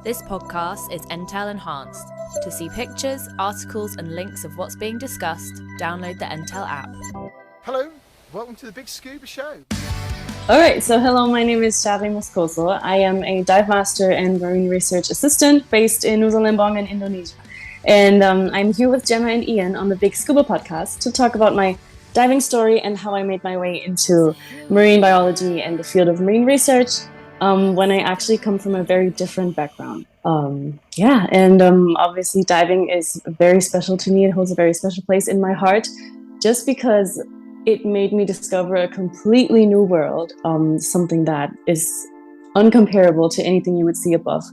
This podcast is Entel enhanced. To see pictures, articles and links of what's being discussed, download the Entel app. Hello, welcome to the BiG Scuba Show. Alright, so hello, my name is Shari Moscoso. I am a dive master and marine research assistant based in Nusa Lembongan, Indonesia. And I'm here with Gemma and Ian on the BiG Scuba Podcast to talk about my diving story and how I made my way into marine biology and the field of marine research when I actually come from a very different background. Obviously diving is very special to me. It holds a very special place in my heart just because it made me discover a completely new world, something that is uncomparable to anything you would see above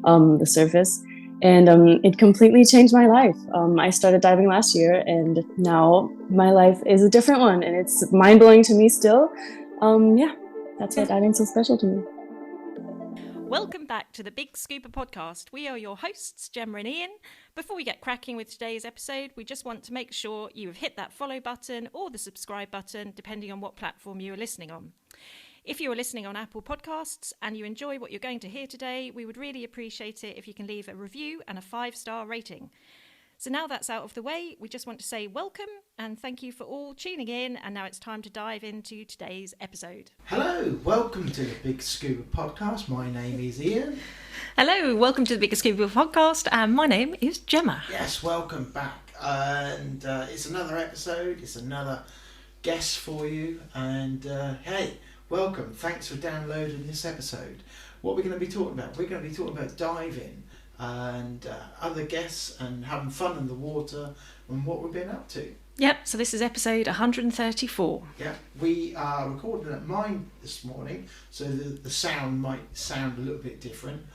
the surface. And it completely changed my life. I started diving last year and now my life is a different one and it's mind-blowing to me still. That's why diving's so special to me. Welcome back to the BiG Scuba Podcast. We are your hosts, Gemma and Ian. Before we get cracking with today's episode, we just want to make sure you have hit that follow button or the subscribe button, depending on what platform you are listening on. If you are listening on Apple Podcasts and you enjoy what you're going to hear today, we would really appreciate it if you can leave a review and a 5-star rating. So now that's out of the way, we just want to say welcome and thank you for all tuning in. And now it's time to dive into today's episode. Hello, welcome to the BiG Scuba Podcast. My name is Ian. Hello, welcome to the BiG Scuba Podcast. And my name is Gemma. Yes, welcome back. And it's another episode, it's another guest for you. And hey, welcome. Thanks for downloading this episode. What we're going to be talking about? We're going to be talking about diving and other guests and having fun in the water and what we've been up to. Yep, so this is episode 134. Yeah, we are recording at mine this morning, so the sound might sound a little bit different.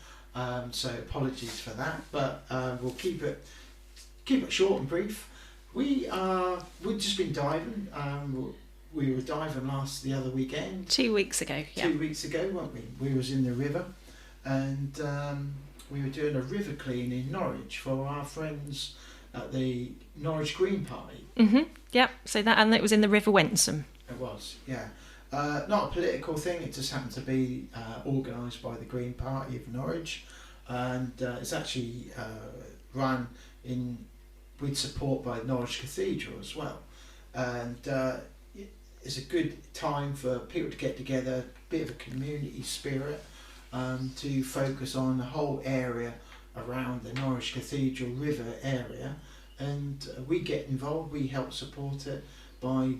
So apologies for that, but we'll keep it short and brief. We've just been diving. We were diving the other weekend. 2 weeks ago, yeah. 2 weeks ago, weren't we? We was in the river, and we were doing a river clean in Norwich for our friends at the Norwich Green Party. Yep. So and it was in the River Wensum. It was, yeah. Not a political thing. It just happened to be organised by the Green Party of Norwich, and it's actually run with support by Norwich Cathedral as well. And it's a good time for people to get together, a bit of a community spirit, to focus on the whole area around the Norwich Cathedral River area, and we get involved, we help support it by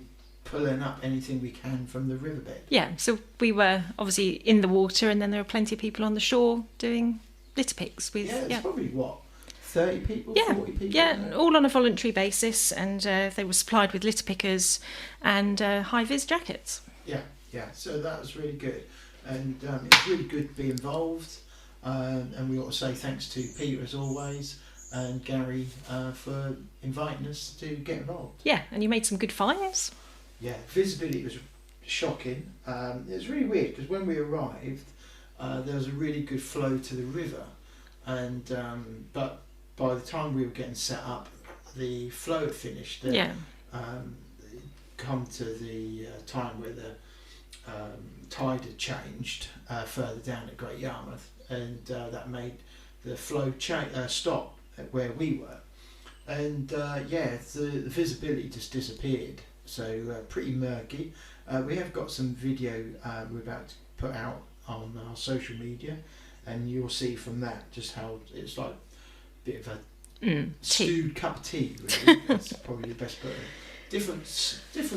pulling up anything we can from the riverbed. Yeah, so we were obviously in the water and then there were plenty of people on the shore doing litter picks with... It's probably 30 people, 40 people? Yeah, all on a voluntary basis, and they were supplied with litter pickers and high-vis jackets. Yeah, so that was really good. And it's really good to be involved, and we ought to say thanks to Peter as always and Gary for inviting us to get involved. Yeah, and you made some good finds. Yeah, visibility was shocking. It was really weird because when we arrived there was a really good flow to the river, and but by the time we were getting set up the flow had finished. Come to the time where the tide had changed further down at Great Yarmouth, and that made the flow stop at where we were, and the visibility just disappeared, so pretty murky. We have got some video we're about to put out on our social media, and you'll see from that just how it's like a bit of a stewed cup of tea, really. That's probably the best put. Different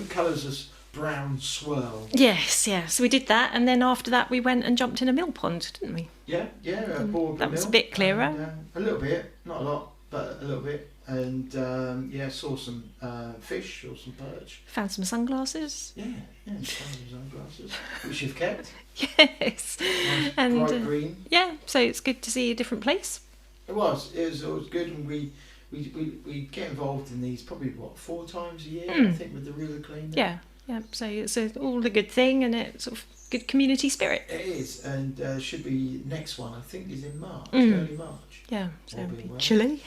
colours of brown swirl. Yes, so we did that, and then after that we went and jumped in a mill pond, didn't we? Yeah, that was a bit clearer. And, a little bit, not a lot, but a little bit. And saw some fish, saw some perch. Found some sunglasses. Yeah, found some sunglasses, which you've kept. Yes. Nice, and bright green. Yeah, so it's good to see a different place. It was good, and we get involved in these probably 4 times a year, I think, with the river cleaning. Yeah, so it's all a good thing, and it's sort of good community spirit. It is, and should be next one, I think, is in March, early March. Yeah, so it'll be chilly.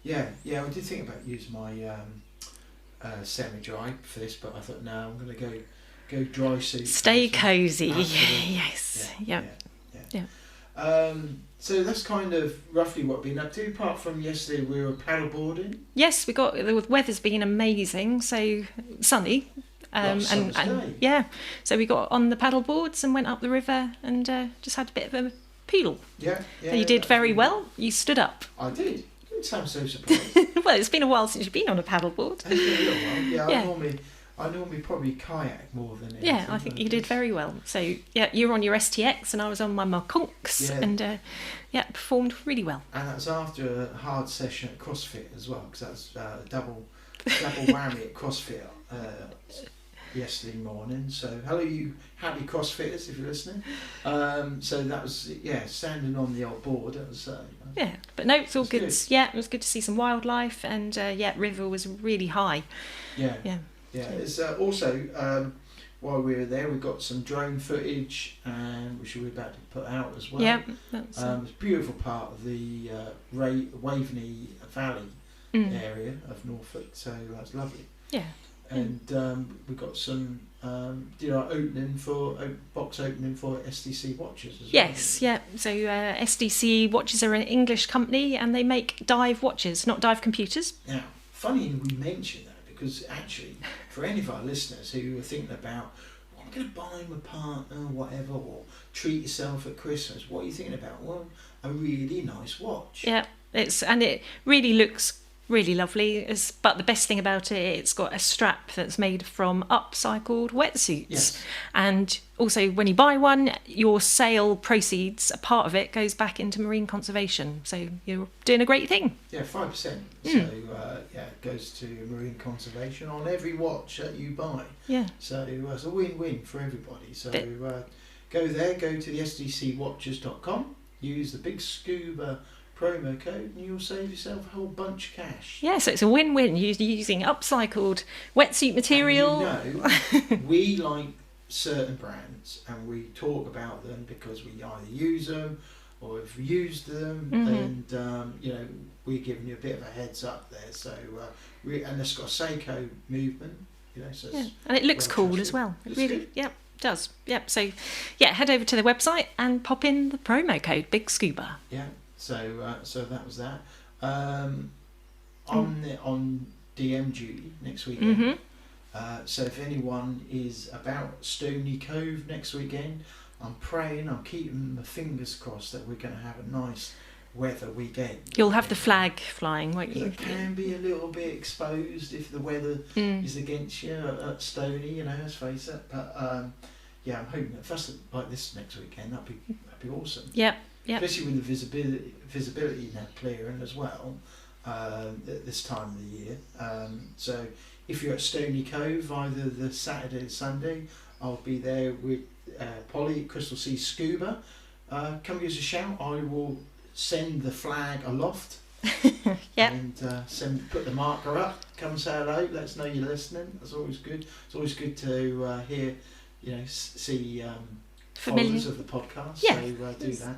Yeah, I did think about using my semi-dry for this, but I thought, no, I'm going to go dry suit. Stay cosy. Yes. Yeah. So that's kind of roughly what we've been up to. Apart from yesterday, we were paddleboarding. Yes, the weather's been amazing, so sunny. Summer's day. Yeah, so we got on the paddle boards and went up the river and just had a bit of a pedal. Yeah. So you did very well. You stood up. I did. You didn't sound so surprised. Well, it's been a while since you've been on a paddle board. It's been a little while. Yeah. I normally probably kayak more than anything. Yeah, I think you did very well. So yeah, you were on your STX and I was on my Maconks, and performed really well. And that was after a hard session at CrossFit as well, because that was double whammy at CrossFit yesterday morning. So hello, you happy CrossFitters, if you're listening. So that was standing on the old board. That was but no, it's all good. good. Yeah, it was good to see some wildlife, and river was really high. Yeah. So. It's also while we were there, we got some drone footage, and which we're about to put out as well. Yeah, it's a beautiful part of the Waveney Valley area of Norfolk, so that's lovely. Yeah. And we got some did our box opening for SDC watches as well. Yes, yeah. So SDC watches are an English company, and they make dive watches, not dive computers. Now, funny we mention that, because actually, for any of our listeners who are thinking about, well, I'm going to buy my partner, whatever, or treat yourself at Christmas, what are you thinking about? Well, a really nice watch. Yeah, it really looks really lovely. But the best thing about it, it's got a strap that's made from upcycled wetsuits. Yes. And also, when you buy one, your sale proceeds, a part of it goes back into marine conservation. So you're doing a great thing. Yeah, 5%. So it goes to marine conservation on every watch that you buy. Yeah. So it's a win-win for everybody. So go there, go to the sdcwatches.com, use the BiG Scuba promo code, and you'll save yourself a whole bunch of cash. Yeah, so it's a win-win. You're using upcycled wetsuit material. And we like certain brands, and we talk about them because we either use them or have used them, and we're giving you a bit of a heads up there. So and it's got a Seiko movement, so and it looks cool as well. It really, it does. Yep. So head over to the website and pop in the promo code BiG Scuba. Yeah. So that was that. On DM duty next weekend. So if anyone is about Stony Cove next weekend, I'm keeping my fingers crossed that we're going to have a nice weather weekend. You'll have the flag flying, won't you? It can be a little bit exposed if the weather is against you at Stony, let's face it. But I'm hoping that first like this next weekend, that'd be awesome. Yep. Especially with the visibility now clearing as well at this time of the year. So if you're at Stony Cove, either the Saturday or Sunday, I'll be there with Polly at Crystal Sea Scuba. Come give us a shout. I will send the flag aloft. And put the marker up. Come say hello. Let us know you're listening. That's always good. It's always good to hear, see followers of the podcast. Yeah. So do that.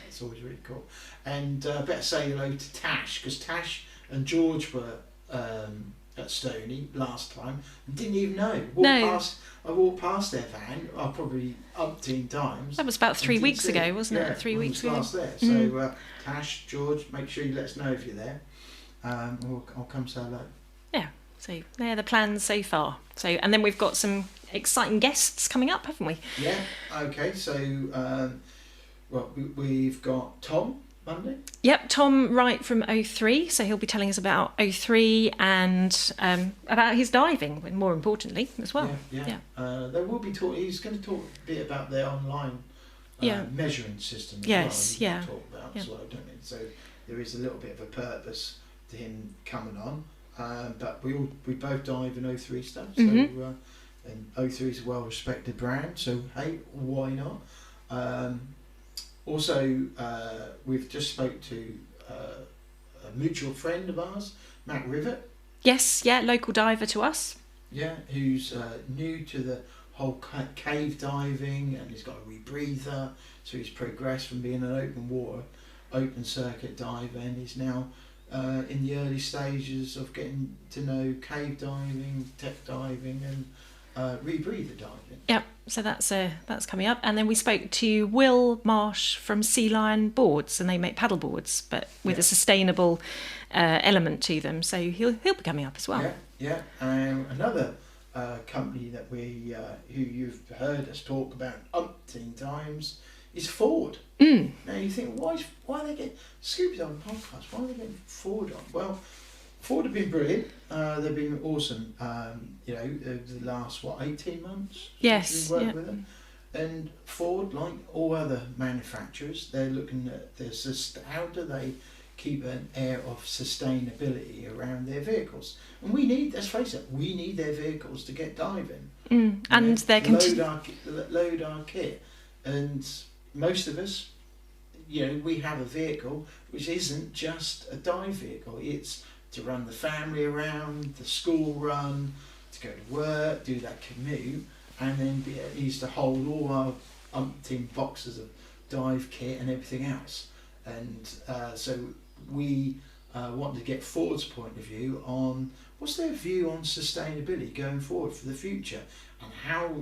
It's always really cool. And better say hello to Tash, because Tash and George were at Stony last time and didn't even know. I walked past their van probably umpteen times. That was about 3 weeks ago, wasn't it? 3 weeks ago. Last there. So Tash, George, make sure you let us know if you're there. I'll come say hello. Yeah. So they're the plans so far. So, and then we've got some exciting guests coming up, haven't we? Yeah. Okay. So, we've got Tom Monday. Yep, Tom Wright from 03. So he'll be telling us about 03 and about his diving, and more importantly as well. Yeah. There will be talk. He's going to talk a bit about their online measuring system. As well, talk about as well, don't we? So there is a little bit of a purpose to him coming on. But we both dive in 03 stuff, so and 03 is a well-respected brand, so hey, why not? Also, we've just spoke to a mutual friend of ours, Matt Rivet. Yes, local diver to us. Yeah, who's new to the whole cave diving, and he's got a rebreather, so he's progressed from being an open circuit diver, and he's now in the early stages of getting to know cave diving, tech diving, and rebreather diving. Yep. So that's coming up. And then we spoke to Will Marsh from Sea Lion Boards, and they make paddle boards, but with a sustainable element to them. So he'll be coming up as well. Yeah. Another company that we who you've heard us talk about umpteen times is Ford. Now you think, why are they getting Scooby's on the podcast? Why are they getting Ford on? Well, Ford have been brilliant. They've been awesome. Over the last 18 months. Yes. We've worked with them. And Ford, like all other manufacturers, they're looking at how do they keep an air of sustainability around their vehicles. And let's face it, we need their vehicles to get diving. And they're load our kit. And most of us, we have a vehicle which isn't just a dive vehicle. It's to run the family around, the school run, to go to work, do that commute, and then it needs to hold all our umpteen boxes of dive kit and everything else. And so we want to get Ford's point of view on what's their view on sustainability going forward for the future, and how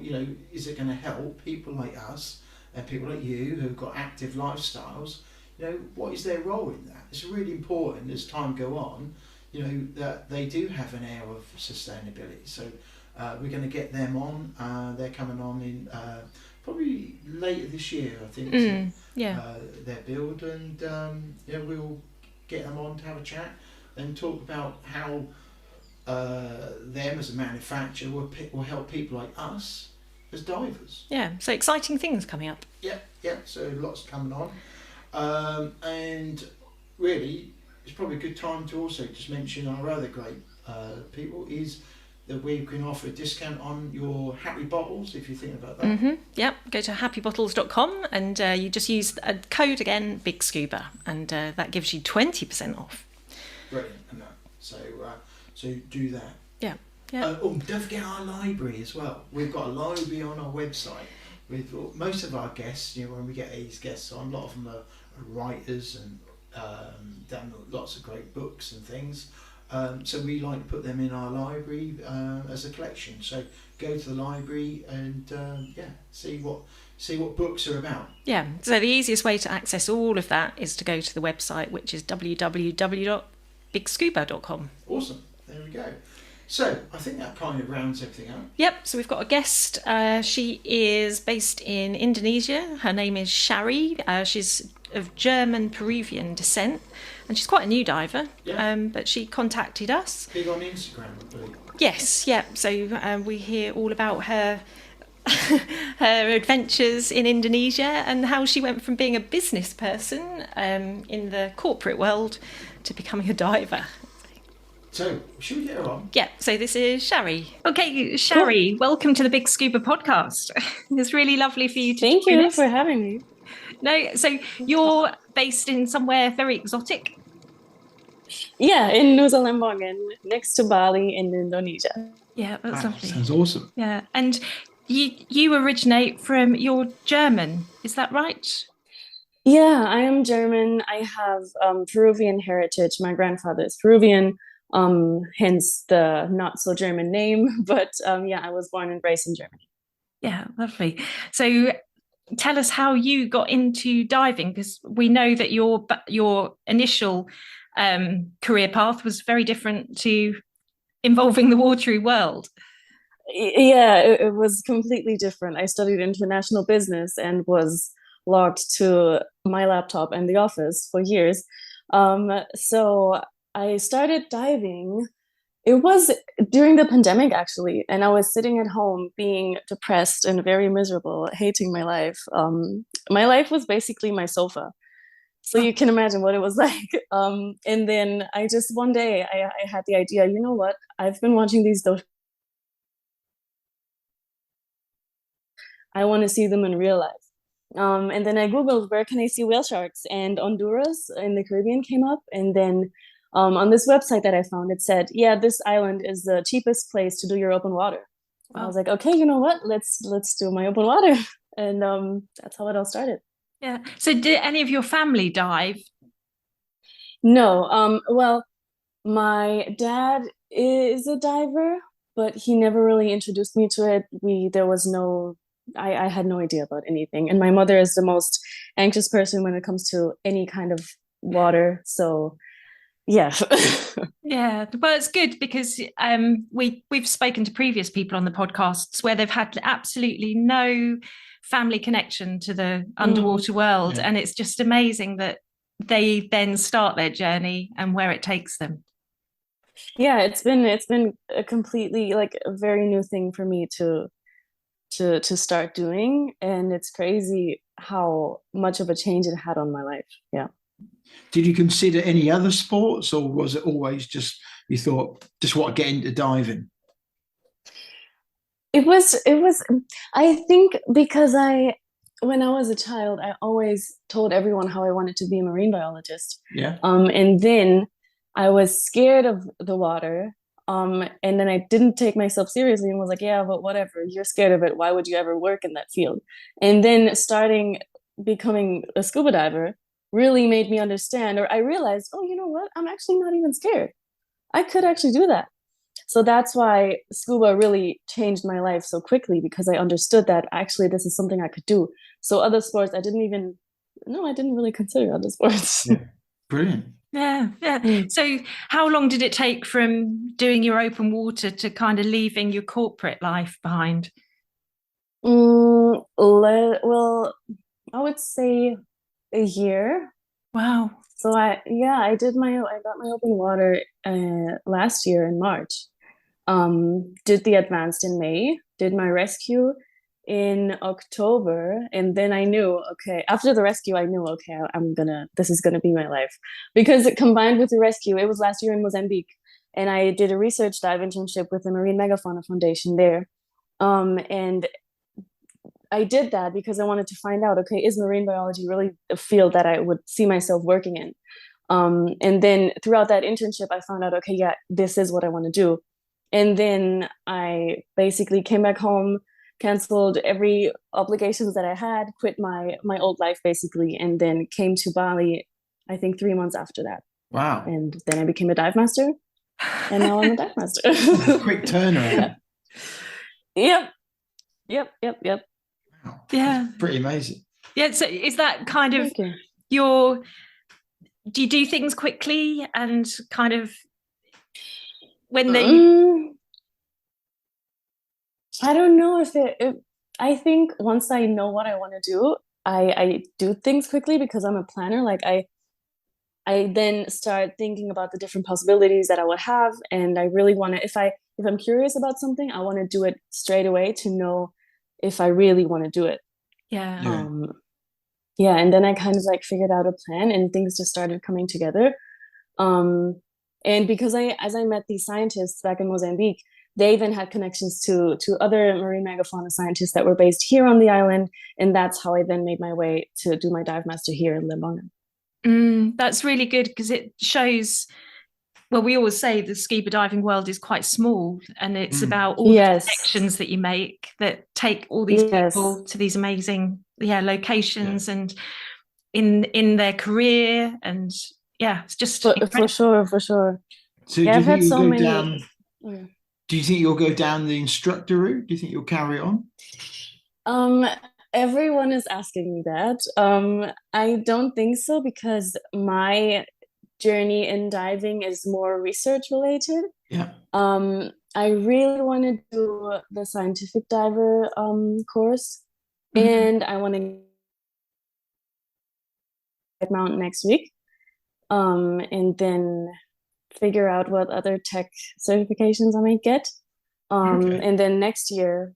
is it going to help people like us and people like you who've got active lifestyles. What is their role in that? It's really important as time go on, that they do have an air of sustainability. So we're going to get them on. They're coming on in probably later this year, I think. Their build, and we'll get them on to have a chat and talk about how them as a manufacturer will help people like us as divers. Yeah, so exciting things coming up. Yeah. So lots coming on, and really, it's probably a good time to also just mention our other great people is that we can offer a discount on your happy bottles if you think about that. Yep, go to happybottles.com and you just use a code again, BiG Scuba, and that gives you 20% off. Brilliant, and that. So do that. Yeah. Don't forget our library as well. We've got a library on our website with most of our guests. When we get these guests on, a lot of them are writers and done lots of great books and things. So we like to put them in our library as a collection. So go to the library and see what books are about. Yeah. So the easiest way to access all of that is to go to the website, which is www.bigscuba.com. Awesome. There we go. So I think that kind of rounds everything up. Yep. So we've got a guest. She is based in Indonesia. Her name is Shari. She's of German Peruvian descent, and she's quite a new diver. But she contacted us. Big on Instagram, I believe. Yes. Yeah. So we hear all about her her adventures in Indonesia and how she went from being a business person in the corporate world to becoming a diver. So, should we get her on? Yeah, so this is Shari. Okay, Shari, welcome to the BiG Scuba Podcast. It's really lovely for you to Thank you for having me. No, so you're based in somewhere very exotic? Yeah, in Nusa Lembongan, next to Bali in Indonesia. Yeah, that's lovely. Sounds awesome. Yeah, and you originate from, you're German, is that right? Yeah, I am German. I have Peruvian heritage. My grandfather is Peruvian. Hence the not so German name, but I was born and raised in Germany. Yeah, lovely. So tell us how you got into diving, because we know that your initial career path was very different to involving the watery world. Yeah, it was completely different. I studied international business and was logged to my laptop and the office for years. So I started diving. It was during the pandemic, actually, and I was sitting at home being depressed and very miserable, hating my life. My life was basically my sofa. So you can imagine what it was like. And then I just, one day, I had the idea, you know what? I've been watching these I want to see them in real life. And then I Googled, where can I see whale sharks? And Honduras in the Caribbean came up. And then on this website that I found, it said, yeah, this island is the cheapest place to do your open water. Wow. I was like, okay, you know what? Let's do my open water. And that's how it all started. Yeah. So did any of your family dive? No. Well, my dad is a diver, but he never really introduced me to it. There was no I had no idea about anything. And my mother is the most anxious person when it comes to any kind of water. So yeah. Yeah, well, it's good because we've spoken to previous people on the podcasts where they've had absolutely no family connection to the underwater world, and it's just amazing that they then start their journey and where it takes them. Yeah, it's been a completely like a very new thing for me to start doing, and it's crazy how much of a change it had on my life. Yeah. Did you consider any other sports, or was it always just you thought just want to get into diving? It was I think because when I was a child, I always told everyone how I wanted to be a marine biologist. Yeah. And then I was scared of the water. And then I didn't take myself seriously and was like, yeah, but whatever, you're scared of it. Why would you ever work in that field? And then becoming a scuba diver really made me understand, or I realized, oh, you know what? I'm actually not even scared. I could actually do that. So that's why scuba really changed my life so quickly, because I understood that actually this is something I could do. So other sports, I didn't really consider other sports. Yeah. Brilliant. Yeah. So how long did it take from doing your open water to kind of leaving your corporate life behind? Well, I would say a year. Wow. So I got my open water last year in March. Did the advanced in May, did my rescue in October, and then I knew, okay, after the rescue, I knew, okay, this is gonna be my life. Because it combined with the rescue, it was last year in Mozambique, and I did a research dive internship with the Marine Megafauna Foundation there. And I did that because I wanted to find out, okay, is marine biology really a field that I would see myself working in? And then throughout that internship, I found out, okay, yeah, this is what I want to do. And then I basically came back home, canceled every obligations that I had, quit my old life basically, and then came to Bali, I think 3 months after that. Wow. And then I became a dive master, and now I'm a dive master. Quick turnaround. Yep. Wow. Yeah. That's pretty amazing. Yeah. So is that kind of Okay. do you do things quickly and kind of when they I don't know if I think once I know what I want to do, I do things quickly because I'm a planner. Like I then start thinking about the different possibilities that I would have, and I really want to, if I'm curious about something, I want to do it straight away to know if I really want to do it. Yeah. And then I kind of like figured out a plan, and things just started coming together. And because as I met these scientists back in Mozambique, they then had connections to other marine megafauna scientists that were based here on the island, and that's how I then made my way to do my dive master here in Lembongan. That's really good because it shows, well, we always say the scuba diving world is quite small, and it's about all the connections that you make that take all these people to these amazing locations and in their career, and it's just for sure. So do you think you'll go down? Do you think you'll go down the instructor route? Do you think you'll carry on? Everyone is asking me that. I don't think so, because my journey in diving is more research related. Yeah. I really want to do the scientific diver course, and I want to get mountain next week, and then figure out what other tech certifications I might get. And then next year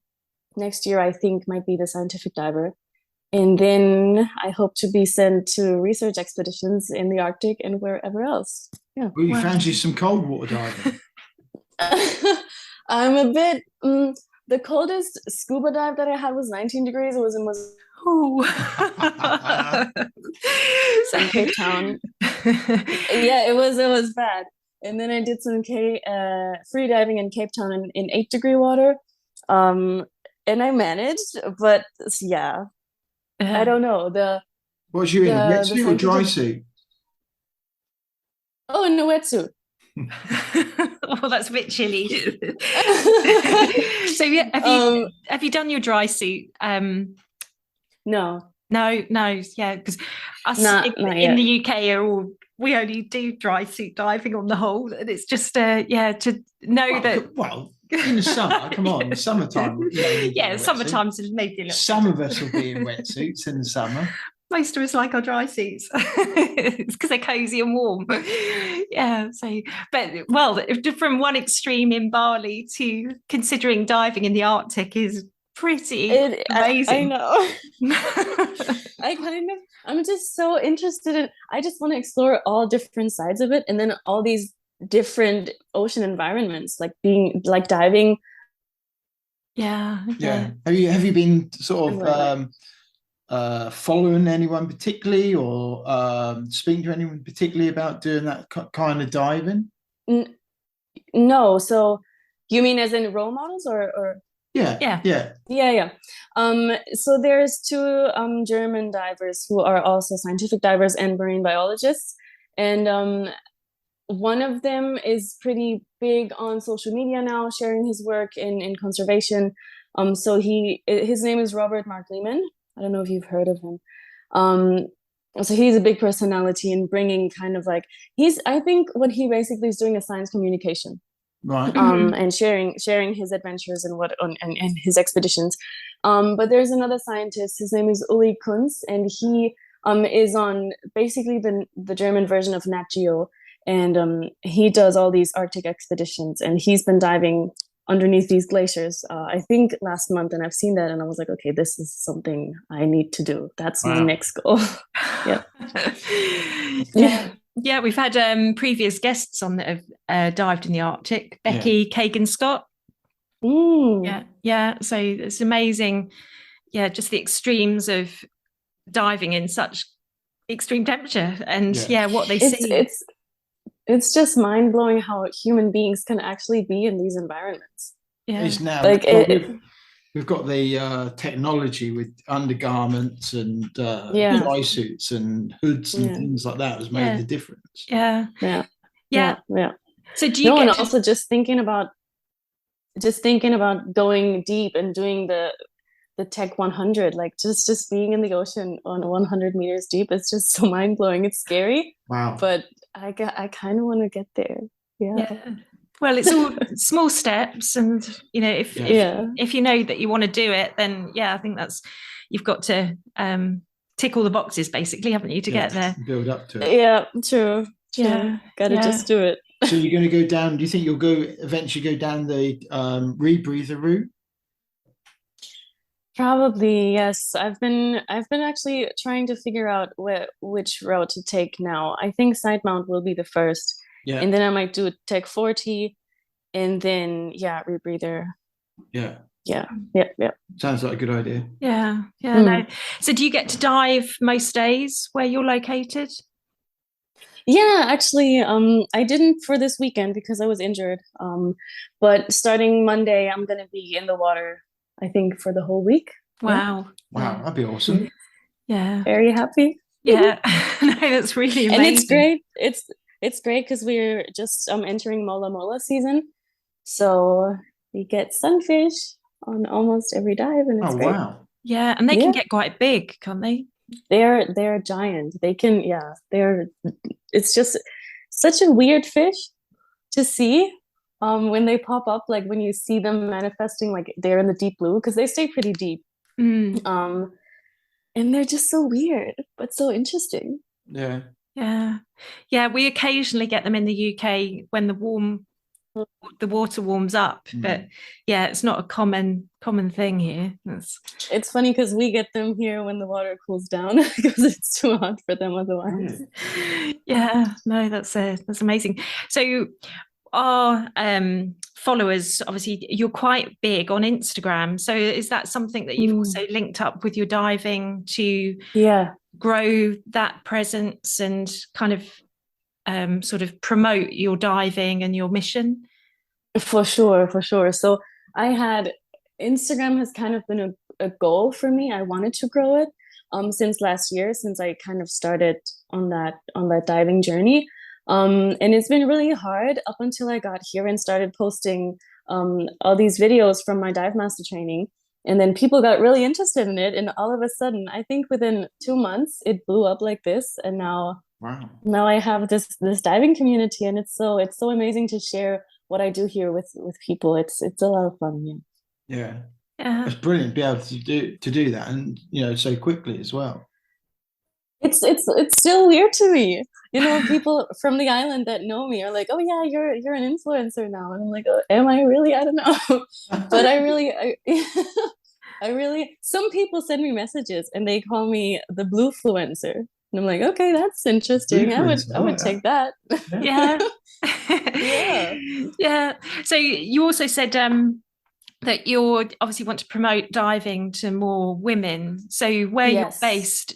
I think might be the scientific diver. And then I hope to be sent to research expeditions in the Arctic and wherever else. Yeah. Well, you fancy some cold water diving? I'm a bit, the coldest scuba dive that I had was 19 degrees. It was in Cape Town. Yeah, it was bad. And then I did some free diving in Cape Town in 8-degree water. And I managed, but I don't know. What's you in, a wetsuit or dry suit? Oh, in a wetsuit. Well, that's a bit chilly. So yeah, have you done your dry suit? No, Yeah, because us not in yet. the UK we only do dry suit diving on the whole, and it's just to know that. Well, in the summer, come on, summertime. Yeah, summertime's maybe a little. Some of us will be in wetsuits in the summer. Most of us like our dry suits. It's because they're cozy and warm. Yeah. So, but from one extreme in Bali to considering diving in the Arctic is pretty amazing. I know. I'm just so interested in. I just want to explore all different sides of it, and then all these different ocean environments, like diving. Yeah. Have you been sort of following anyone particularly, or speaking to anyone particularly about doing that kind of diving? No. So you mean as in role models or? Yeah. So there's two German divers who are also scientific divers and marine biologists, and one of them is pretty big on social media now, sharing his work in conservation. So his name is Robert Mark Lehman. I don't know if you've heard of him. So he's a big personality in bringing kind of like I think what he basically is doing is science communication. Right. And sharing his adventures and his expeditions. But there's another scientist. His name is Uli Kunz, and he is on basically the German version of Nat Geo, and he does all these Arctic expeditions, and he's been diving underneath these glaciers. I think last month, and I've seen that, and I was like, okay, this is something I need to do. That's my next goal. Yeah. Yeah, we've had previous guests on that have dived in the Arctic. Becky Kagan-Scott. Yeah. So it's amazing. Yeah, just the extremes of diving in such extreme temperature, and what they see. It's just mind blowing how human beings can actually be in these environments. Yeah, it's now we've got the technology with undergarments and dry suits and hoods and things like that has made the difference. Yeah. So do you also just thinking about going deep and doing the Tech 100, like just being in the ocean on 100 meters deep, it's just so mind blowing. It's scary. Wow. But I kind of want to get there. Yeah. Well, it's all small steps, and if you know that you want to do it, then I think you've got to tick all the boxes, basically, haven't you, to get there? Build up to it. Yeah, true. Gotta just do it. So you're going to go down? Do you think you'll eventually go down the rebreather route? Probably, yes. I've been actually trying to figure out which route to take now. I think side mount will be the first. Yeah. And then I might do Tech 40 and then rebreather. Yeah. Yeah. Sounds like a good idea. Yeah. No. So do you get to dive most days where you're located? Yeah, actually, I didn't for this weekend because I was injured. But starting Monday, I'm gonna be in the water, I think, for the whole week. Wow. Wow, that'd be awesome. Yeah. Very happy. Yeah. No, that's really amazing. And it's great. It's great because we're just entering Mola Mola season. So we get sunfish on almost every dive, and it's great. Wow. Yeah, and they can get quite big, can't they? They're giant. They can, it's just such a weird fish to see when they pop up, like when you see them manifesting, like they're in the deep blue, because they stay pretty deep. And they're just so weird, but so interesting. Yeah, we occasionally get them in the UK when the water warms up, but it's not a common thing here. It's funny because we get them here when the water cools down because it's too hot for them otherwise. Yeah, no, that's amazing. So our followers, obviously you're quite big on Instagram, so is that something that you've also linked up with your diving to grow that presence and kind of sort of promote your diving and your mission? For sure. So Instagram has kind of been a goal for me. I wanted to grow it since last year, since I kind of started on that diving journey. And it's been really hard up until I got here and started posting all these videos from my dive master training. And then people got really interested in it. And all of a sudden, I think within 2 months, it blew up like this. And now I have this diving community, and it's so amazing to share what I do here with people. It's a lot of fun. Yeah. It's brilliant to be able to do that, and so quickly as well. It's still weird to me. People from the island that know me are like, "Oh yeah, you're an influencer now," and I'm like, oh, "Am I really? I don't know." But I really, some people send me messages and they call me the Bluefluencer, and I'm like, "Okay, that's interesting. I would take that." Yeah. Yeah. Yeah. So you also said that you obviously want to promote diving to more women. So where you're based,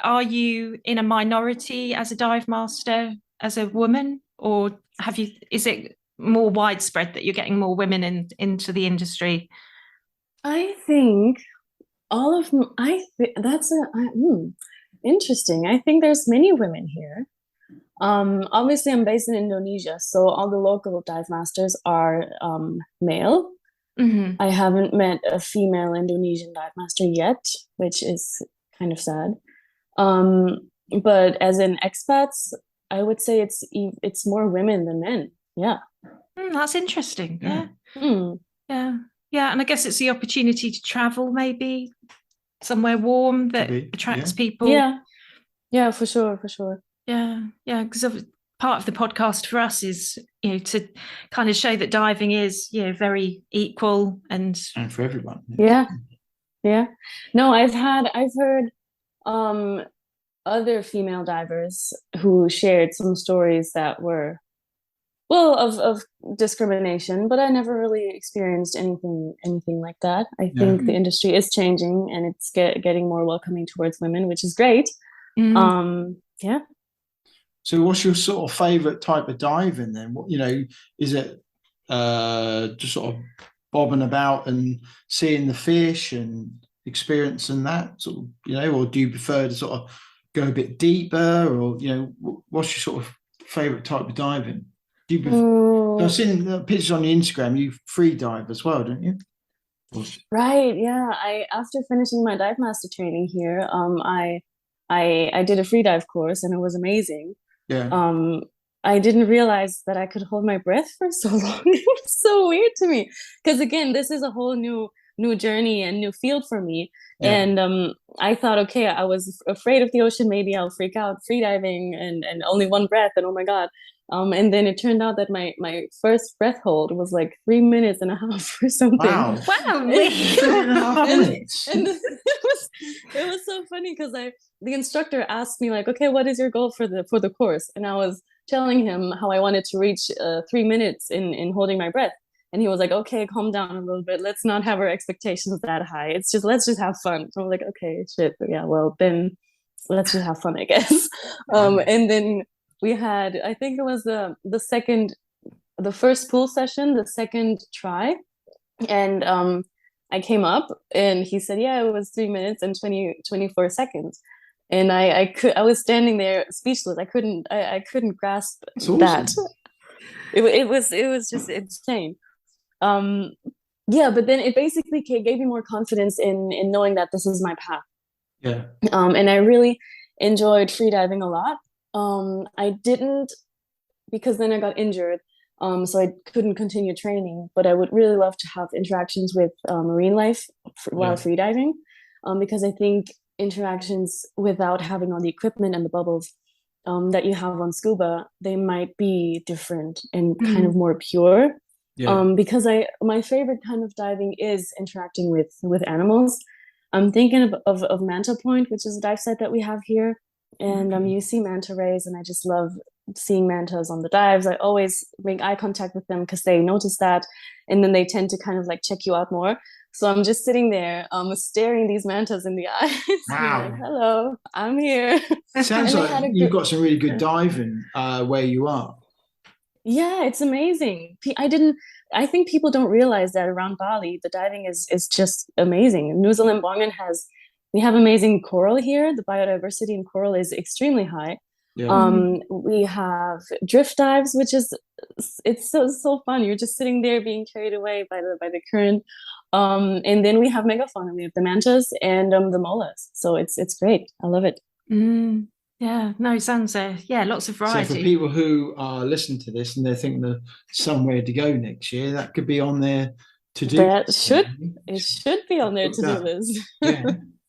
are you in a minority as a dive master, as a woman, or is it more widespread that you're getting more women into the industry? I think that's interesting. I think there's many women here. Obviously I'm based in Indonesia, so all the local dive masters are male. Mm-hmm. I haven't met a female Indonesian dive master yet, which is kind of sad. But as in expats, I would say it's more women than men. Yeah. That's interesting. Yeah. Yeah. Yeah. And I guess it's the opportunity to travel, maybe somewhere warm that attracts people. Yeah. Yeah, for sure. Yeah. Yeah. Because part of the podcast for us is, to kind of show that diving is, very equal and for everyone. Yeah. No, I've heard other female divers who shared some stories that were, of discrimination, but I never really experienced anything like that. I think the industry is changing and it's getting more welcoming towards women, which is great. Yeah. So what's your sort of favorite type of diving then? What, is it just sort of bobbing about and seeing the fish and experiencing that sort of, or do you prefer to sort of go a bit deeper, or, what's your sort of favorite type of diving? Do you I've seen the pictures on your Instagram, you free dive as well, don't you? Right, yeah. After finishing my dive master training here, I did a free dive course and it was amazing. Yeah. I didn't realize that I could hold my breath for so long. It was so weird to me because again, this is a whole new journey and new field for me. Yeah. And I thought, okay, I was afraid of the ocean. Maybe I'll freak out free diving and only one breath. And oh my God. And then it turned out that my first breath hold was like 3 minutes and a half or something. Wow. 3.5 minutes. And it was so funny because the instructor asked me like, okay, what is your goal for the course? And I was telling him how I wanted to reach 3 minutes in holding my breath. And he was like, okay, calm down a little bit. Let's not have our expectations that high. Let's just have fun. So I was like, okay, shit. Yeah, well, then let's just have fun, I guess. And then we had, I think it was the first pool session, the second try. And I came up and he said, yeah, it was 3 minutes and 24 seconds. And I was standing there speechless. I couldn't grasp that. It was just insane. Yeah, but then it basically gave me more confidence in knowing that this is my path. Yeah. And I really enjoyed freediving a lot. I didn't, because then I got injured, so I couldn't continue training, but I would really love to have interactions with marine life while freediving, because I think interactions without having all the equipment and the bubbles that you have on scuba, they might be different and kind of more pure. Because my favorite kind of diving is interacting with animals. I'm thinking of Manta Point, which is a dive site that we have here. And you see manta rays, and I just love seeing mantas on the dives. I always make eye contact with them because they notice that, and then they tend to kind of like check you out more. So I'm just sitting there, staring these mantas in the eyes. Wow! Like, hello, I'm here. Sounds like you've got some really good diving where you are. Yeah, it's amazing. I think people don't realize that around Bali, the diving is just amazing. Nusa Lembongan we have amazing coral here. The biodiversity in coral is extremely high. We have drift dives, which is it's so fun. You're just sitting there being carried away by the current. And then we have megafauna. We have the mantas and the molas. So it's great. I love it. Yeah, no, sounds lots of variety. So for people who are listening to this and they're thinking of somewhere to go next year, that could be on their to-do. It should be on their to-do list.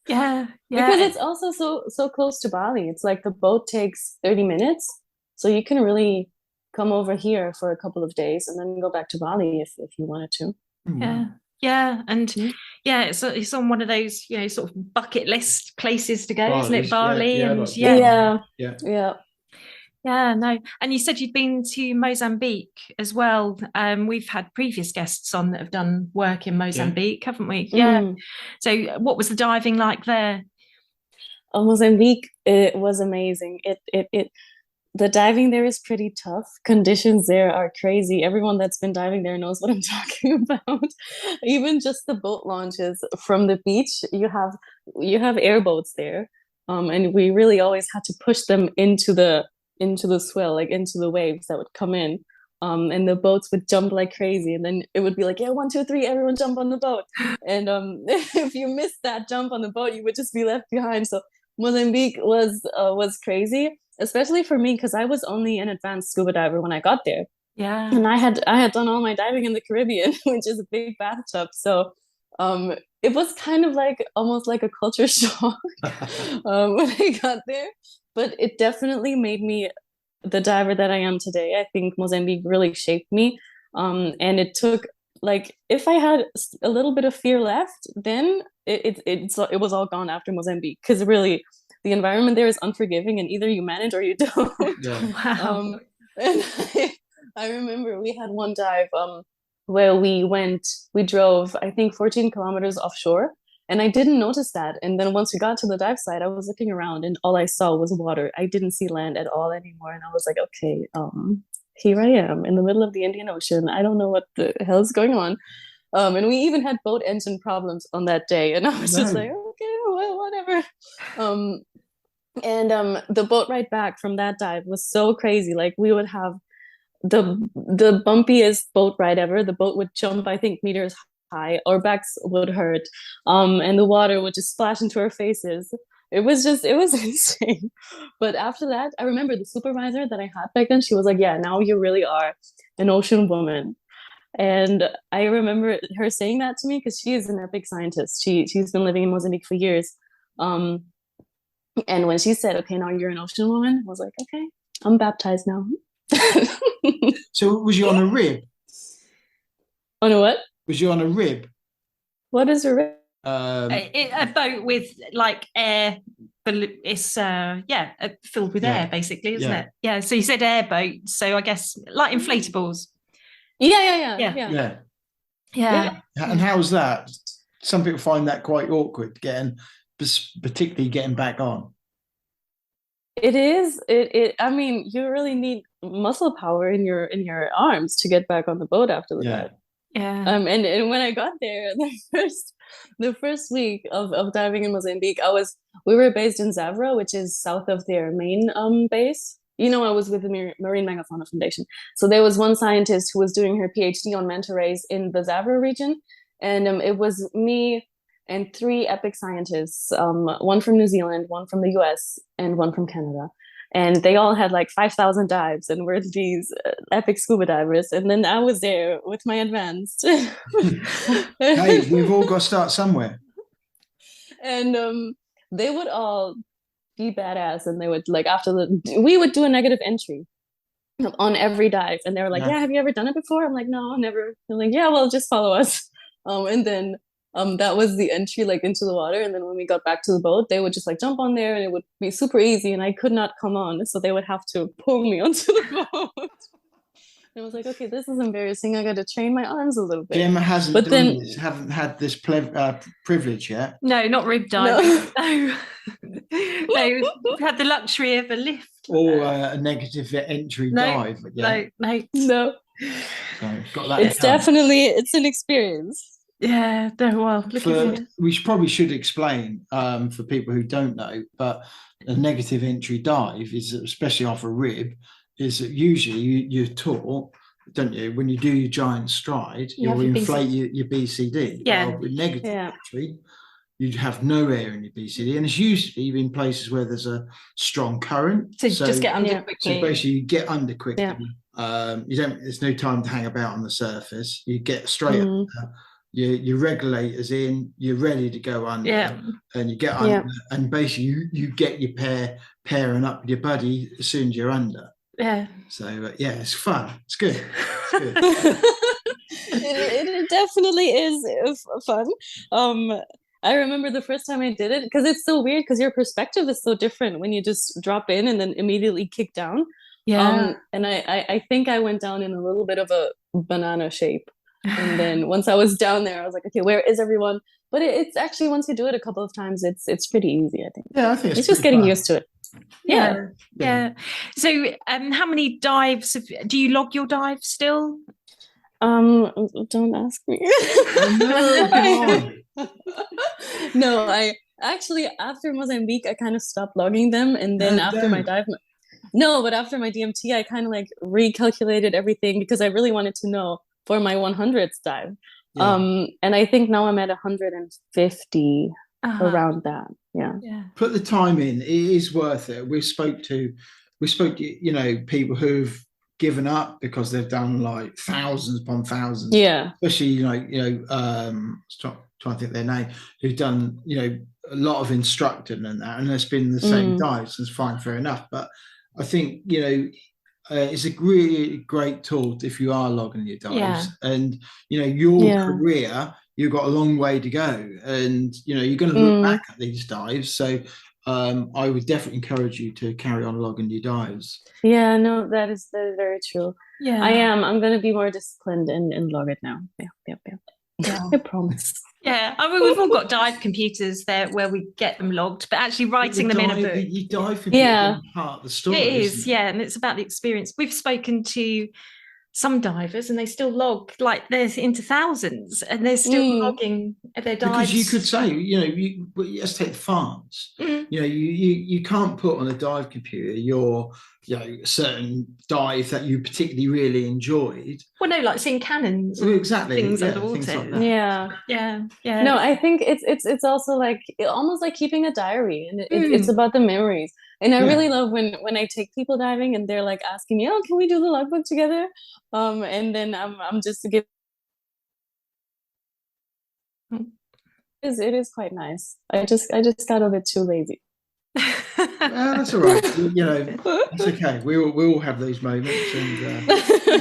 Yeah. Because it's also so close to Bali. It's like the boat takes 30 minutes, so you can really come over here for a couple of days and then go back to Bali if you wanted to. Yeah, and it's on one of those sort of bucket list places to go, isn't it? Bali no. And you said you'd been to Mozambique as well. We've had previous guests on that have done work in Mozambique, haven't we? Yeah. So what was the diving like there? Oh, Mozambique, it was amazing. The diving there is pretty tough. Conditions there are crazy. Everyone that's been diving there knows what I'm talking about. Even just the boat launches from the beach, you have airboats there, and we really always had to push them into the swell, like into the waves that would come in, and the boats would jump like crazy, and then it would be like, 1, 2, 3, everyone jump on the boat. And if you missed that jump on the boat, you would just be left behind. So Mozambique was crazy, especially for me because I was only an advanced scuba diver when I got there. Yeah, and I had done all my diving in the Caribbean, which is a big bathtub. So it was kind of like almost like a culture shock when I got there. But it definitely made me the diver that I am today. I think Mozambique really shaped me. And it took, like, if I had a little bit of fear left, then it was all gone after Mozambique. Because really, the environment there is unforgiving, and either you manage or you don't. Wow. And I remember we had one dive where we drove, I think, 14 kilometers offshore. And I didn't notice that. And then once we got to the dive site, I was looking around and all I saw was water. I didn't see land at all anymore. And I was like, okay, here I am in the middle of the Indian Ocean. I don't know what the hell is going on. And we even had boat engine problems on that day. And I was just like, okay, well, whatever. And the boat ride back from that dive was so crazy. Like, we would have the bumpiest boat ride ever. The boat would jump, I think, meters high. Our backs would hurt, and the water would just splash into our faces. It was insane. But after that, I remember the supervisor that I had back then, she was like, yeah, now you really are an ocean woman. And I remember her saying that to me because she is an epic scientist. She's been living in Mozambique for years. And when she said, okay, now you're an ocean woman, I was like, okay, I'm baptized now. So was you on a rib? On a what? Was you on a rib? What is a rib? A boat with like air. It's filled with air, basically, isn't it? Yeah. So you said airboat. So I guess like inflatables. Yeah. And how's that? Some people find that quite awkward, particularly getting back on. It is. I mean, you really need muscle power in your arms to get back on the boat after the dive. Yeah. And when I got there, the first week of diving in Mozambique, we were based in Zavra, which is south of their main base. I was with the Marine Megafauna Foundation. So there was one scientist who was doing her PhD on manta rays in the Zavra region, and it was me and 3 epic scientists, one from New Zealand, one from the US, and one from Canada. And they all had like 5,000 dives and were these epic scuba divers. And then I was there with my advanced. Hey, we've all got to start somewhere. And they would all be badass. And they would, like, we would do a negative entry on every dive. And they were like, yeah, have you ever done it before? I'm like, no, never. They're like, yeah, well, just follow us. And then that was the entry, like, into the water. And then when we got back to the boat, they would just like jump on there and it would be super easy and I could not come on. So they would have to pull me onto the boat. And I was like, okay, this is embarrassing. I got to train my arms a little bit. Gemma haven't had this privilege yet. No, not rib diving. No. We've had the luxury of a lift. Or a negative entry dive. No. So got that. It's an experience. Yeah, well, We probably should explain for people who don't know, but a negative entry dive is, especially off a rib, is that usually you're taught, don't you, when you do your giant stride, you'll inflate your BCD. Yeah. Well, with negative entry, you'd have no air in your BCD, and it's usually in places where there's a strong current. So just get under quickly. So basically, you get under quickly. Yeah. You don't. There's no time to hang about on the surface. You get straight under. Your regulators in. You're ready to go under, and you get under, and basically you get your pairing up with your buddy as soon as you're under. Yeah. So it's fun. It's good. It's good. It definitely is fun. I remember the first time I did it, because it's so weird, because your perspective is so different when you just drop in and then immediately kick down. Yeah. And I think I went down in a little bit of a banana shape. And then once I was down there, I was like, okay, where is everyone? But it's actually, once you do it a couple of times, it's pretty easy, I think. Yeah, I think it's just getting used to it. Yeah. So how many dives do you log your dives still? Don't ask me. No, I actually, after Mozambique, I kind of stopped logging them, and then after my dive, but after my DMT, I kind of like recalculated everything, because I really wanted to know for my 100th dive. And I think now I'm at 150 around that. Yeah. Put the time in. It is worth it. We spoke to people who've given up because they've done like thousands upon thousands. Yeah. Especially trying to think their name, who've done a lot of instructing and that, and it's been the same dives. It's fine, fair enough. But I think it's a really great tool if you are logging your dives, and your career, you've got a long way to go, and you're going to look back at these dives. So I would definitely encourage you to carry on logging your dives. Yeah, no, that is very true. Yeah, I'm going to be more disciplined and log it now. Yeah. I promise. Yeah, I mean, we've all got dive computers there where we get them logged, but actually writing them in a book. You dive computer part of the story. It is, and it's about the experience. We've spoken to some divers, and they still log, like, they're into thousands, and they're still logging their dives. Because you could say, let's take France. You can't put on a dive computer your certain dive that you particularly really enjoyed. Well, no, like seeing cannons. Exactly. Things underwater. Things like that. Yeah. No, I think it's also like almost like keeping a diary, and it's about the memories. And I really love when I take people diving and they're like asking me, "Oh, can we do the logbook together?" And then I'm just to give. It is quite nice. I just got a bit too lazy. That's all right. It's okay. We all have those moments, and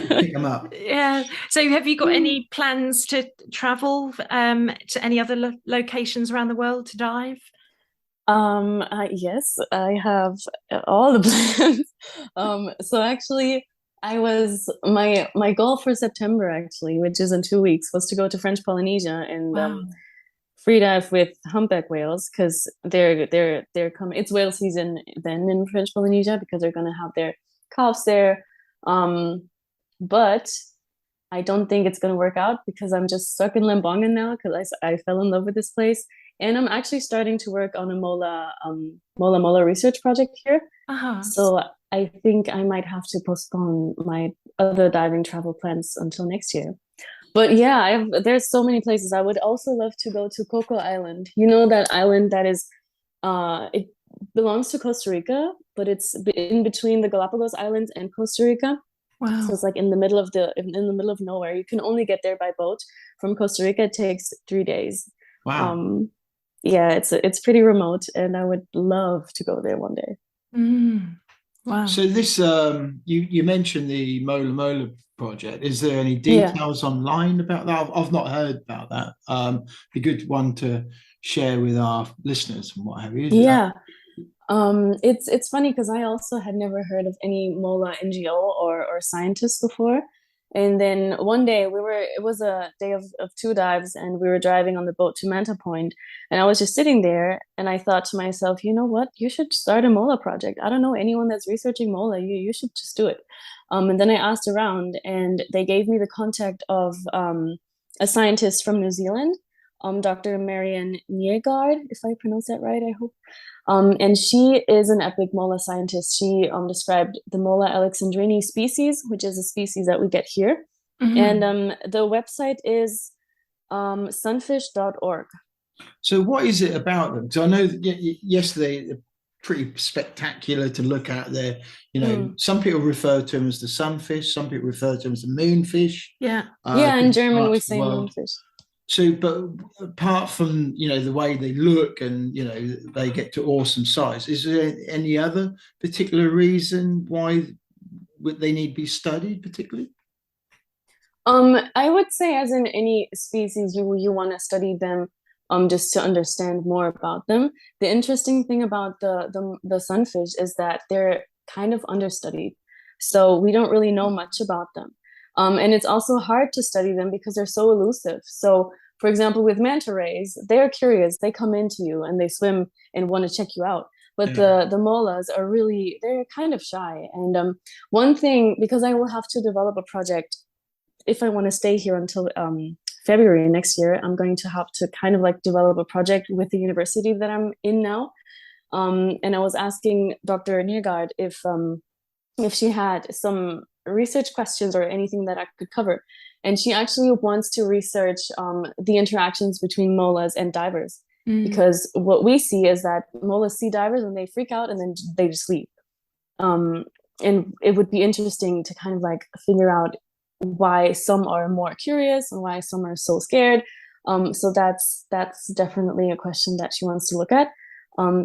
pick them up. Yeah. So, have you got any plans to travel to any other locations around the world to dive? Yes, I have all the plans. So actually, my goal for September, actually, which is in 2 weeks, was to go to French Polynesia and free dive with humpback whales, because they're coming. It's whale season then in French Polynesia, because they're gonna have their calves there. But I don't think it's gonna work out, because I'm just stuck in Lembongan now, because I fell in love with this place. And I'm actually starting to work on a mola research project here. So I think I might have to postpone my other diving travel plans until next year. But yeah, there's so many places. I would also love to go to Coco Island. You know, that island that is, it belongs to Costa Rica, but it's in between the Galapagos Islands and Costa Rica. Wow! So it's like in the middle of nowhere. You can only get there by boat. From Costa Rica, it takes 3 days. Wow. Yeah, it's pretty remote, and I would love to go there one day. Wow. So this, you mentioned the Mola project. Is there any details online about that? I've not heard about that. Be a good one to share with our listeners and what have you. Yeah. It's funny, because I also had never heard of any Mola NGO or scientists before. And then one day it was a day of 2 dives, and we were driving on the boat to Manta Point, and I was just sitting there, and I thought to myself, you know what, you should start a Mola project. I don't know anyone that's researching Mola. You should just do it. And then I asked around, and they gave me the contact of a scientist from New Zealand, Dr. Marianne Niergaard, if I pronounce that right, I hope. And she is an epic mola scientist. She described the Mola alexandrini species, which is a species that we get here. And the website is sunfish.org. So what is it about them? Because I know that yesterday they're pretty spectacular to look at. There, some people refer to them as the sunfish, some people refer to them as the moonfish. Yeah, in German we say moonfish. So, but apart from the way they look and they get to awesome size, is there any other particular reason why they need to be studied particularly? I would say, as in any species, you want to study them just to understand more about them. The interesting thing about the sunfish is that they're kind of understudied, so we don't really know much about them. And it's also hard to study them because they're so elusive. So, for example, with manta rays, they're curious. They come into you and they swim and want to check you out. But the molas are they're kind of shy. And one thing, because I will have to develop a project, if I want to stay here until February next year, I'm going to have to kind of like develop a project with the university that I'm in now. And I was asking Dr. Niergaard if she had some research questions or anything that I could cover. And she actually wants to research the interactions between molas and divers. Because what we see is that molas see divers and they freak out and then they just leave. And it would be interesting to kind of like figure out why some are more curious and why some are so scared. So that's definitely a question that she wants to look at,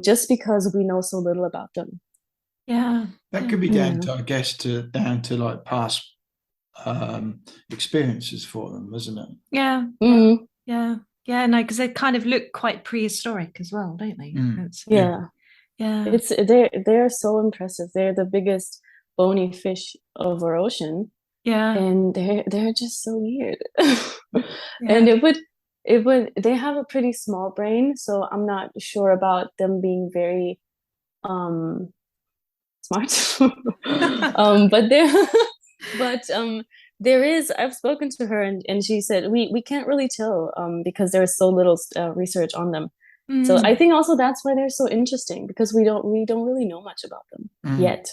just because we know so little about them. Yeah, that could be down to, I guess, down to like past experiences for them, isn't it? Yeah, no, because they kind of look quite prehistoric as well, don't they? They're so impressive. They're the biggest bony fish of our ocean. Yeah, and they're just so weird. And they have a pretty small brain, so I'm not sure about them being very smart. But there is, I've spoken to her and she said we can't really tell because there's so little research on them. So I think also that's why they're so interesting, because we don't really know much about them yet.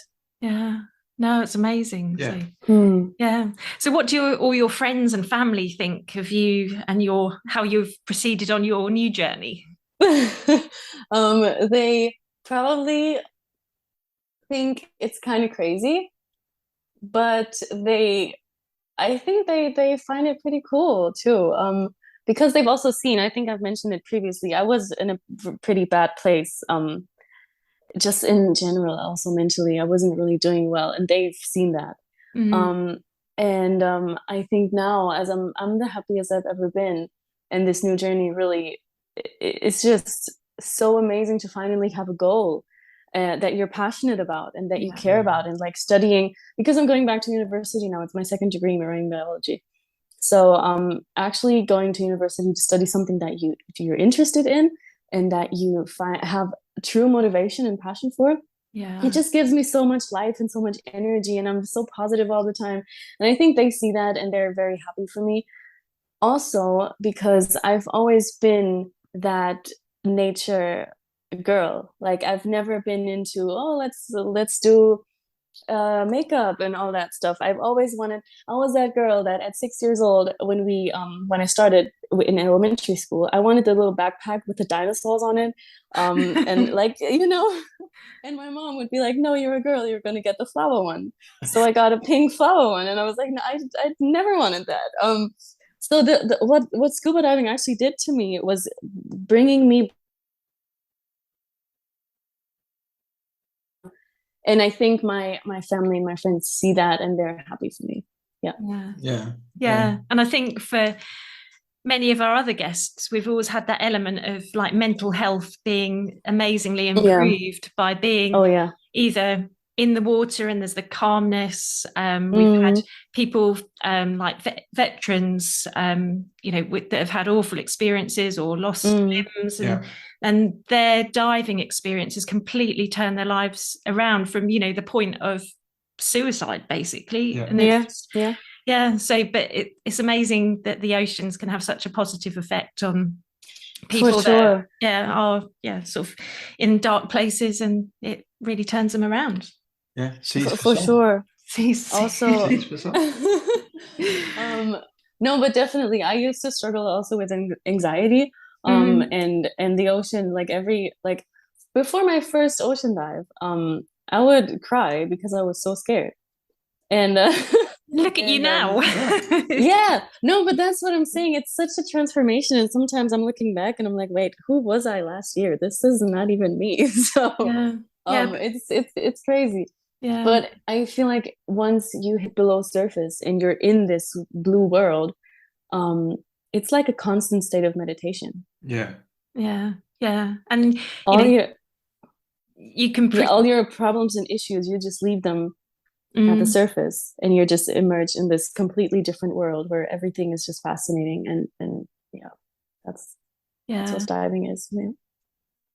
No, it's amazing. So what do all your friends and family think of you and how you've proceeded on your new journey? They probably think it's kind of crazy, but I think they find it pretty cool too. Because they've also seen, I think I've mentioned it previously, I was in a pretty bad place. Just in general, also mentally, I wasn't really doing well, and they've seen that. I think now, as I'm the happiest I've ever been, and this new journey really, it's just so amazing to finally have a goal that you're passionate about and that you care about, and like studying, because I'm going back to university now. It's my second degree, marine biology. So actually going to university to study something that you're interested in and that you have true motivation and passion for, it just gives me so much life and so much energy, and I'm so positive all the time. And I think they see that and they're very happy for me. Also, because I've always been that nature girl. Like, I've never been into, let's do makeup and all that stuff. I was that girl that at 6 years old, when I started in elementary school, I wanted the little backpack with the dinosaurs on it, and and my mom would be like, no, you're a girl, you're gonna get the flower one. So I got a pink flower one, and I was like, no, I never wanted that. So what scuba diving actually did to me was bringing me. And I think my family and my friends see that, and they're happy for me. Yeah. And I think for many of our other guests, we've always had that element of like mental health being amazingly improved by being either in the water, and there's the calmness. We've had people like veterans, that have had awful experiences or lost limbs, and their diving experiences completely turn their lives around from, the point of suicide, basically. And Yeah. So, but it's amazing that the oceans can have such a positive effect on people For sure. that are sort of in dark places, and it really turns them around. Yeah, For sure. Also, Seas for some. no, but definitely, I used to struggle also with anxiety. And the ocean, like before my first ocean dive, I would cry because I was so scared. And look at you now. yeah, no, but that's what I'm saying. It's such a transformation, and sometimes I'm looking back and I'm like, wait, who was I last year? This is not even me. So it's crazy. Yeah. But I feel like once you hit below surface and you're in this blue world, it's like a constant state of meditation. Yeah. And all your problems and issues, you just leave them at the surface, and you're just immersed in this completely different world where everything is just fascinating, and that's what diving is. Yeah.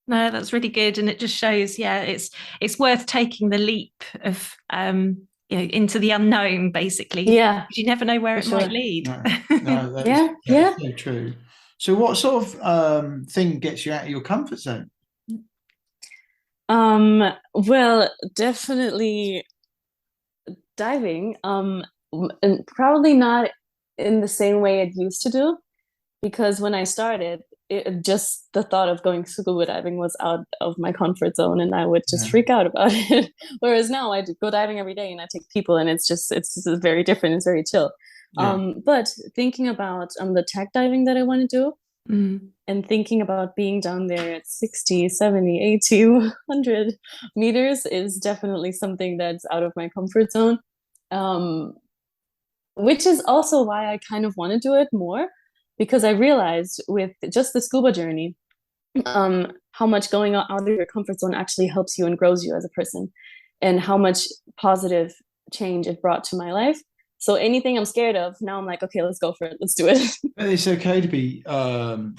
No, that's really good, and it just shows it's worth taking the leap of into the unknown, basically. Yeah, you never know where it might lead. No, that's so true. So what sort of thing gets you out of your comfort zone? Well, definitely diving, and probably not in the same way it used to do, because when I started, just the thought of going scuba diving was out of my comfort zone, and I would just freak out about it. Whereas now I go diving every day, and I take people, and it's very different. It's very chill. But thinking about the tech diving that I want to do, and thinking about being down there at 60, 70, 80, 100 meters is definitely something that's out of my comfort zone, which is also why I kind of want to do it more, because I realized with just the scuba journey, how much going out of your comfort zone actually helps you and grows you as a person, and how much positive change it brought to my life. So anything I'm scared of, now I'm like, okay, let's go for it. Let's do it. It's okay to be, I'm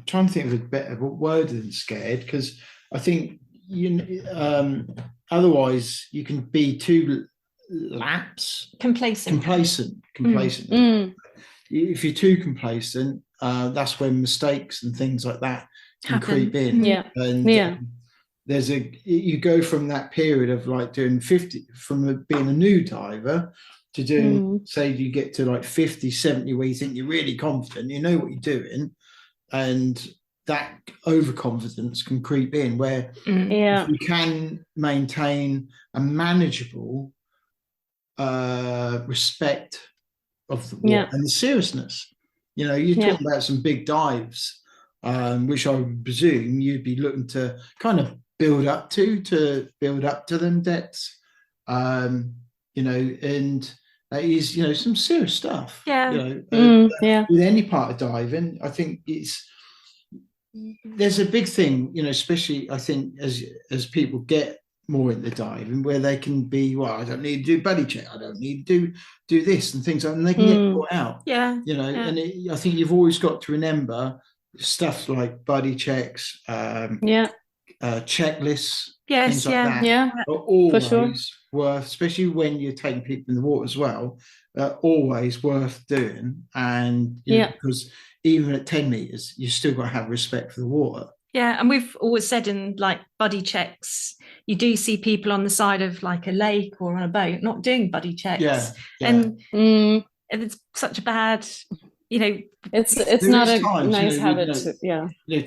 trying to think of a better word than scared, because I think otherwise you can be too complacent. If you're too complacent, that's when mistakes and things like that can creep in. You go from that period of like doing 50, from being a new diver to doing, say you get to like 50, 70, where you think you're really confident, you know what you're doing, and that overconfidence can creep in, where if you can maintain a manageable respect of the water and the seriousness. You're talking about some big dives, which I would presume you'd be looking to kind of build up to them depths, and that is, some serious stuff. With any part of diving, I think there's a big thing, especially I think as people get more into diving, where they can be, well, I don't need to do buddy check, I don't need to do this and things, and they can get caught out. And I think you've always got to remember stuff like buddy checks, checklists, things like that are always worth, especially when you're taking people in the water as well, always worth doing. And because even at 10 meters, you still got to have respect for the water. Yeah, and we've always said in like buddy checks, you do see people on the side of like a lake or on a boat not doing buddy checks. And it's such a bad, it's not a nice habit.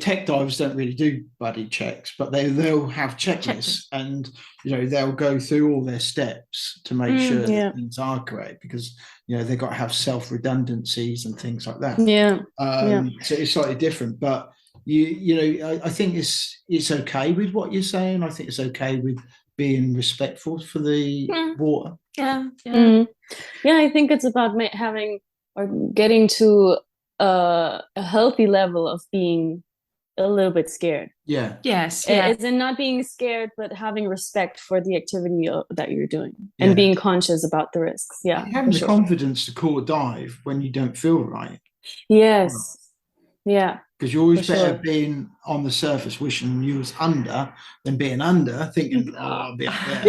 Tech divers don't really do buddy checks, but they'll have checklists, and they'll go through all their steps to make sure that things are correct, because they've got to have self redundancies and things like that. So it's slightly different, but I think it's okay with what you're saying. I think it's okay with being respectful for the water. I think it's about having or getting to a healthy level of being a little bit scared. It's in not being scared, but having respect for the activity that you're doing, and being conscious about the risks. Having the confidence to call a dive when you don't feel right. Because you're always better being on the surface wishing you was under than being under thinking, I'll be up there.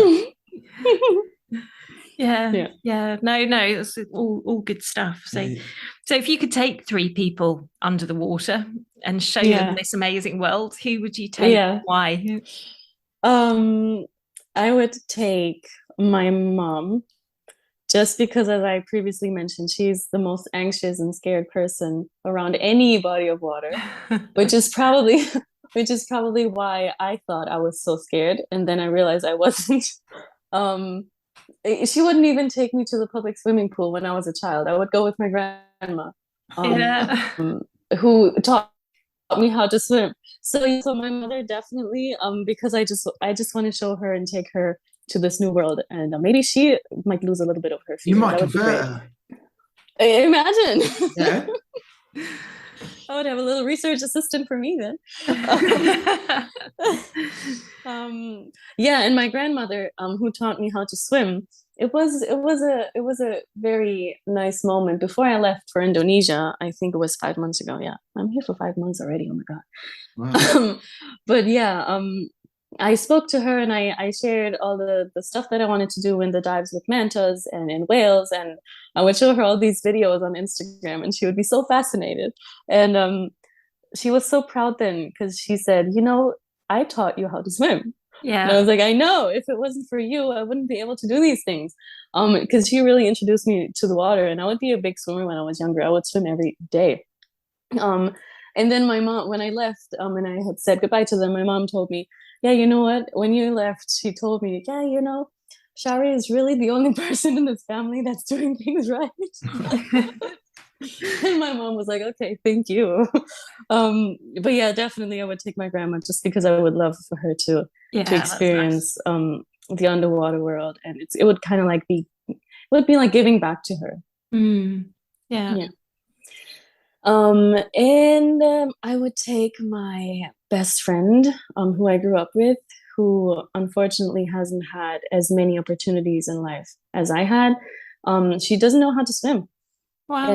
Yeah. No, it's all good stuff. So if you could take 3 people under the water and show them this amazing world, who would you take? And why? I would take my mom, just because, as I previously mentioned, she's the most anxious and scared person around any body of water, which is probably why I thought I was so scared, and then I realized I wasn't. She wouldn't even take me to the public swimming pool when I was a child. I would go with my grandma, who taught me how to swim. So my mother definitely, because I just want to show her and take her to this new world, and maybe she might lose a little bit of her fear. You might convert her. Imagine. Yeah. I would have a little research assistant for me then. And my grandmother, who taught me how to swim. It was a very nice moment before I left for Indonesia. I think it was 5 months ago. Yeah, I'm here for 5 months already. Oh my god! Wow. But yeah, I spoke to her and I shared all the stuff that I wanted to do in the dives with mantas and in whales, and I would show her all these videos on Instagram, and she would be so fascinated. And she was so proud then, because she said, I taught you how to swim. Yeah. And I was like, I know, if it wasn't for you, I wouldn't be able to do these things. Because she really introduced me to the water, and I would be a big swimmer when I was younger. I would swim every day. And then my mom, when I left, and I had said goodbye to them, my mom told me, yeah, you know what? When you left, she told me, yeah, Shari is really the only person in this family that's doing things right. And my mom was like, okay, thank you. But yeah, definitely I would take my grandma, just because I would love for her to experience the underwater world, and it would kind of like be like giving back to her. Yeah. And I would take my best friend, who I grew up with, who unfortunately hasn't had as many opportunities in life as I had. She doesn't know how to swim. Wow.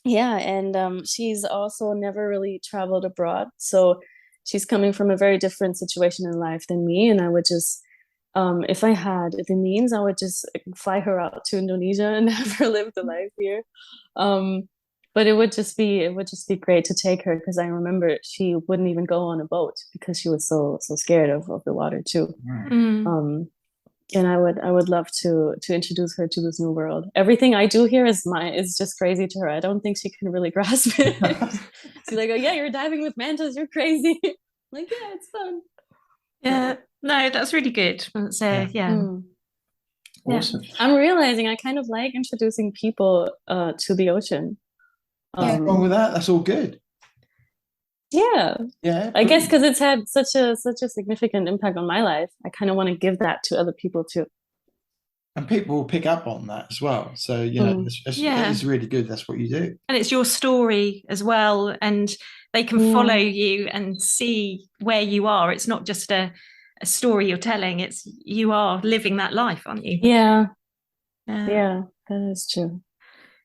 And she's also never really traveled abroad. So she's coming from a very different situation in life than me. And I would just, if I had the means, I would just fly her out to Indonesia and have her live the life here. But it would just be great to take her, because I remember she wouldn't even go on a boat because she was so scared of the water too. And I would love to introduce her to this new world. Everything I do here is just crazy to her. I don't think she can really grasp it. She's like, oh yeah, you're diving with mantas, you're crazy. I'm like, yeah, it's fun. Yeah, no, that's really good. Awesome. I'm realizing I kind of like introducing people to the ocean. Nothing wrong with that. That's all good. Yeah. I guess because it's had such a significant impact on my life. I kind of want to give that to other people too. And people will pick up on that as well. So, it's really good. That's what you do. And it's your story as well. And they can follow you and see where you are. It's not just a story you're telling. It's you are living that life, aren't you? Yeah, that is true.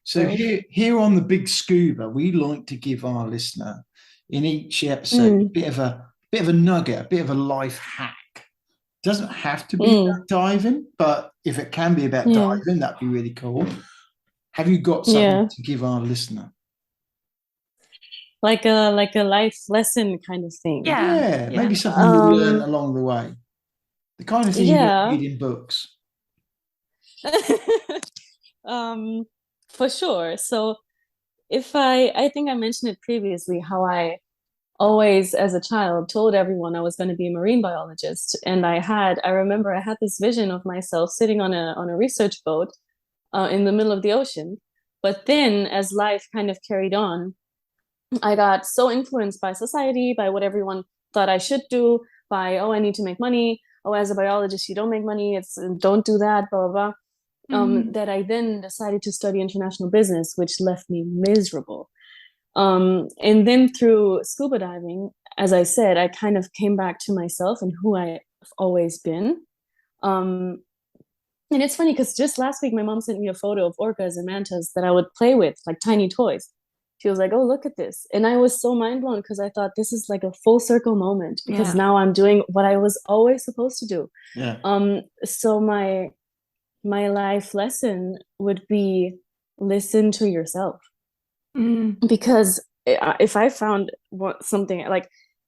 So here on the BiG Scuba, we like to give our listener in each episode a bit of a nugget, a bit of a life hack. Doesn't have to be about diving, but if it can be about diving, that'd be really cool. Have you got something to give our listener? Like a life lesson kind of thing. Yeah. Maybe something you learn along the way. The kind of thing you read in books. For sure. So if I think I mentioned it previously, how I always, as a child, told everyone I was going to be a marine biologist. And I remember I had this vision of myself sitting on a research boat in the middle of the ocean. But then as life kind of carried on, I got so influenced by society, by what everyone thought I should do, by, I need to make money. As a biologist, you don't make money. Don't do that, blah, blah, blah. That I then decided to study international business, which left me miserable. And then through scuba diving, as I said, I kind of came back to myself and who I've always been. And it's funny because just last week, my mom sent me a photo of orcas and mantas that I would play with, like tiny toys. She was like, oh, look at this. And I was so mind blown because I thought this is like a full circle moment, because now I'm doing what I was always supposed to do. Yeah. So my life lesson would be listen to yourself. Because if I found something, like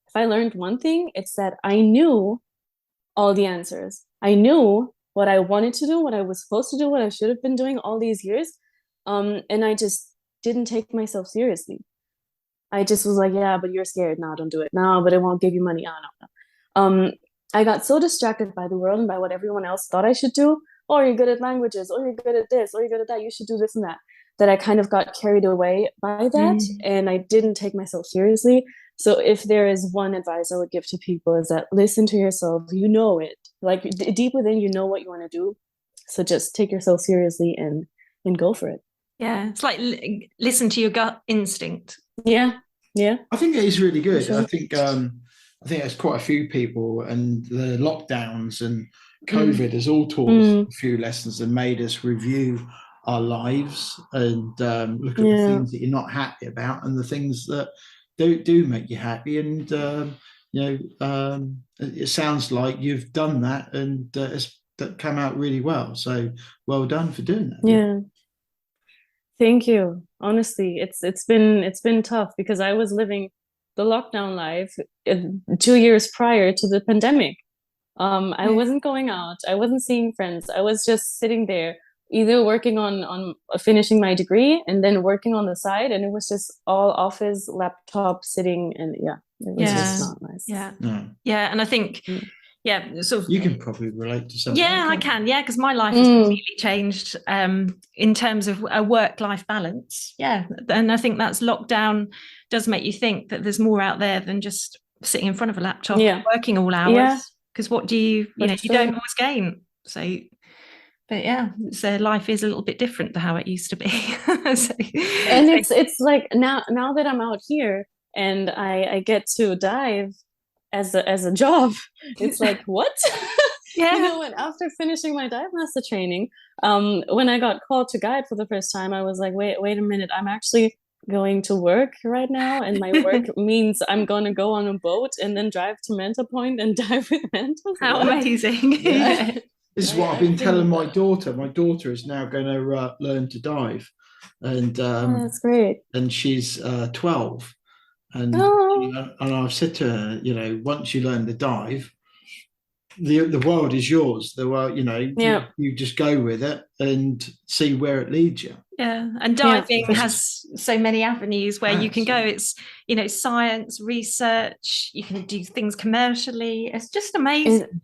if I learned one thing, it's that I knew all the answers. I knew what I wanted to do, what I was supposed to do, what I should have been doing all these years. And I just didn't take myself seriously. I just was like, yeah, but you're scared. No, don't do it. No, but it won't give you money. No. I got so distracted by the world and by what everyone else thought I should do. Oh, you're good at languages, or you're good at this, or you're good at that. You should do this and that I kind of got carried away by that. And I didn't take myself seriously. So if there is one advice I would give to people, is that listen to yourself. You know it. Like deep within, you know what you want to do. So just take yourself seriously and go for it. Yeah, it's like listen to your gut instinct. Yeah. I think it is really good. Sure. I think there's quite a few people, and the lockdowns and COVID has all taught us a few lessons and made us review our lives and look at the things that you're not happy about and the things that do make you happy. And it sounds like you've done that, and it's come out really well. So well done for doing that. Yeah. Thank you. Honestly, it's been tough because I was living the lockdown life 2 years prior to the pandemic. I wasn't going out. I wasn't seeing friends. I was just sitting there, either working on finishing my degree and then working on the side, and it was just all office, laptop, sitting, and it was just not nice. Yeah, and I think. Sort of, you can probably relate to something. Yeah, I can. Yeah, because my life has completely changed in terms of a work-life balance. Yeah, and I think that's lockdown does make you think that there's more out there than just sitting in front of a laptop and working all hours. Because what do you you don't always gain. So, but so life is a little bit different to how it used to be. And it's like now that I'm out here and I get to dive as a job, it's like, what? And after finishing my dive master training, when I got called to guide for the first time, I was like, wait a minute, I'm actually going to work right now, and my work means I'm going to go on a boat and then drive to Mentor Point and dive with mentors. How amazing. This is what I've been telling my daughter. My daughter is now going to learn to dive, and that's great. And she's 12. And I've said to her, once you learn to dive, the world is yours. The world, you just go with it and see where it leads you. Yeah, and diving has so many avenues where you can go. It's science, research. You can do things commercially. It's just amazing.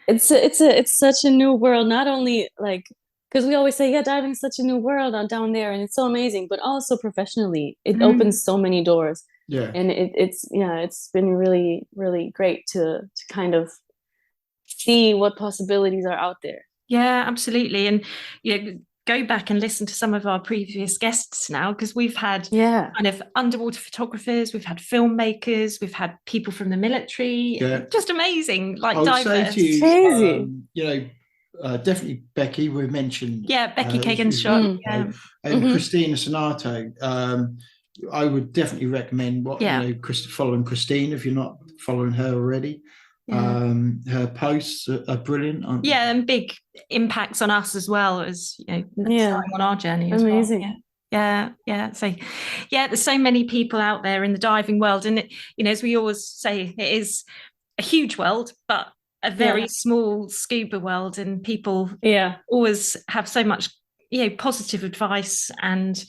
It's such a new world. Not only like, because we always say, diving is such a new world down there, and it's so amazing, but also professionally, it opens so many doors. Yeah, and it's been really, really great to kind of see what possibilities are out there. Yeah, absolutely. And go back and listen to some of our previous guests now, because we've had kind of underwater photographers, we've had filmmakers, we've had people from the military. Just amazing, like diverse. Say to you, definitely Becky, we mentioned. Becky Kagan-Schott. And Christina Sonato. I would definitely recommend following Christine if you're not following her already. Her posts are brilliant, aren't they? And big impacts on us as well as on our journey as amazing. Well. So there's so many people out there in the diving world, and as we always say, it is a huge world but a very small scuba world, and people always have so much positive advice and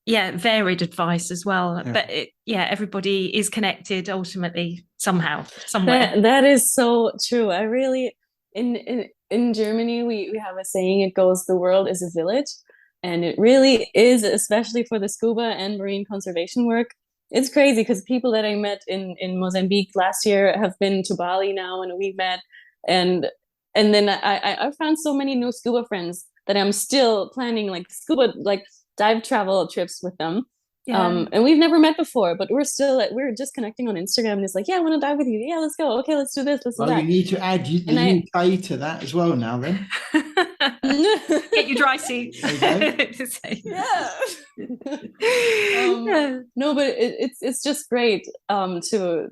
varied advice as well. But everybody is connected ultimately somehow, somewhere. That is so true. I really in Germany we have a saying, it goes, the world is a village, and it really is, especially for the scuba and marine conservation work. It's crazy because people that I met in Mozambique last year have been to Bali now, and we've met, and then I found so many new scuba friends that I'm still planning scuba dive travel trips with them. And we've never met before, but we're just connecting on Instagram, and it's like, I want to dive with you. Let's go. Okay, let's do this. Let's do that. You need to add the UK to that as well now then. Get your dry suit. No, but it's just great to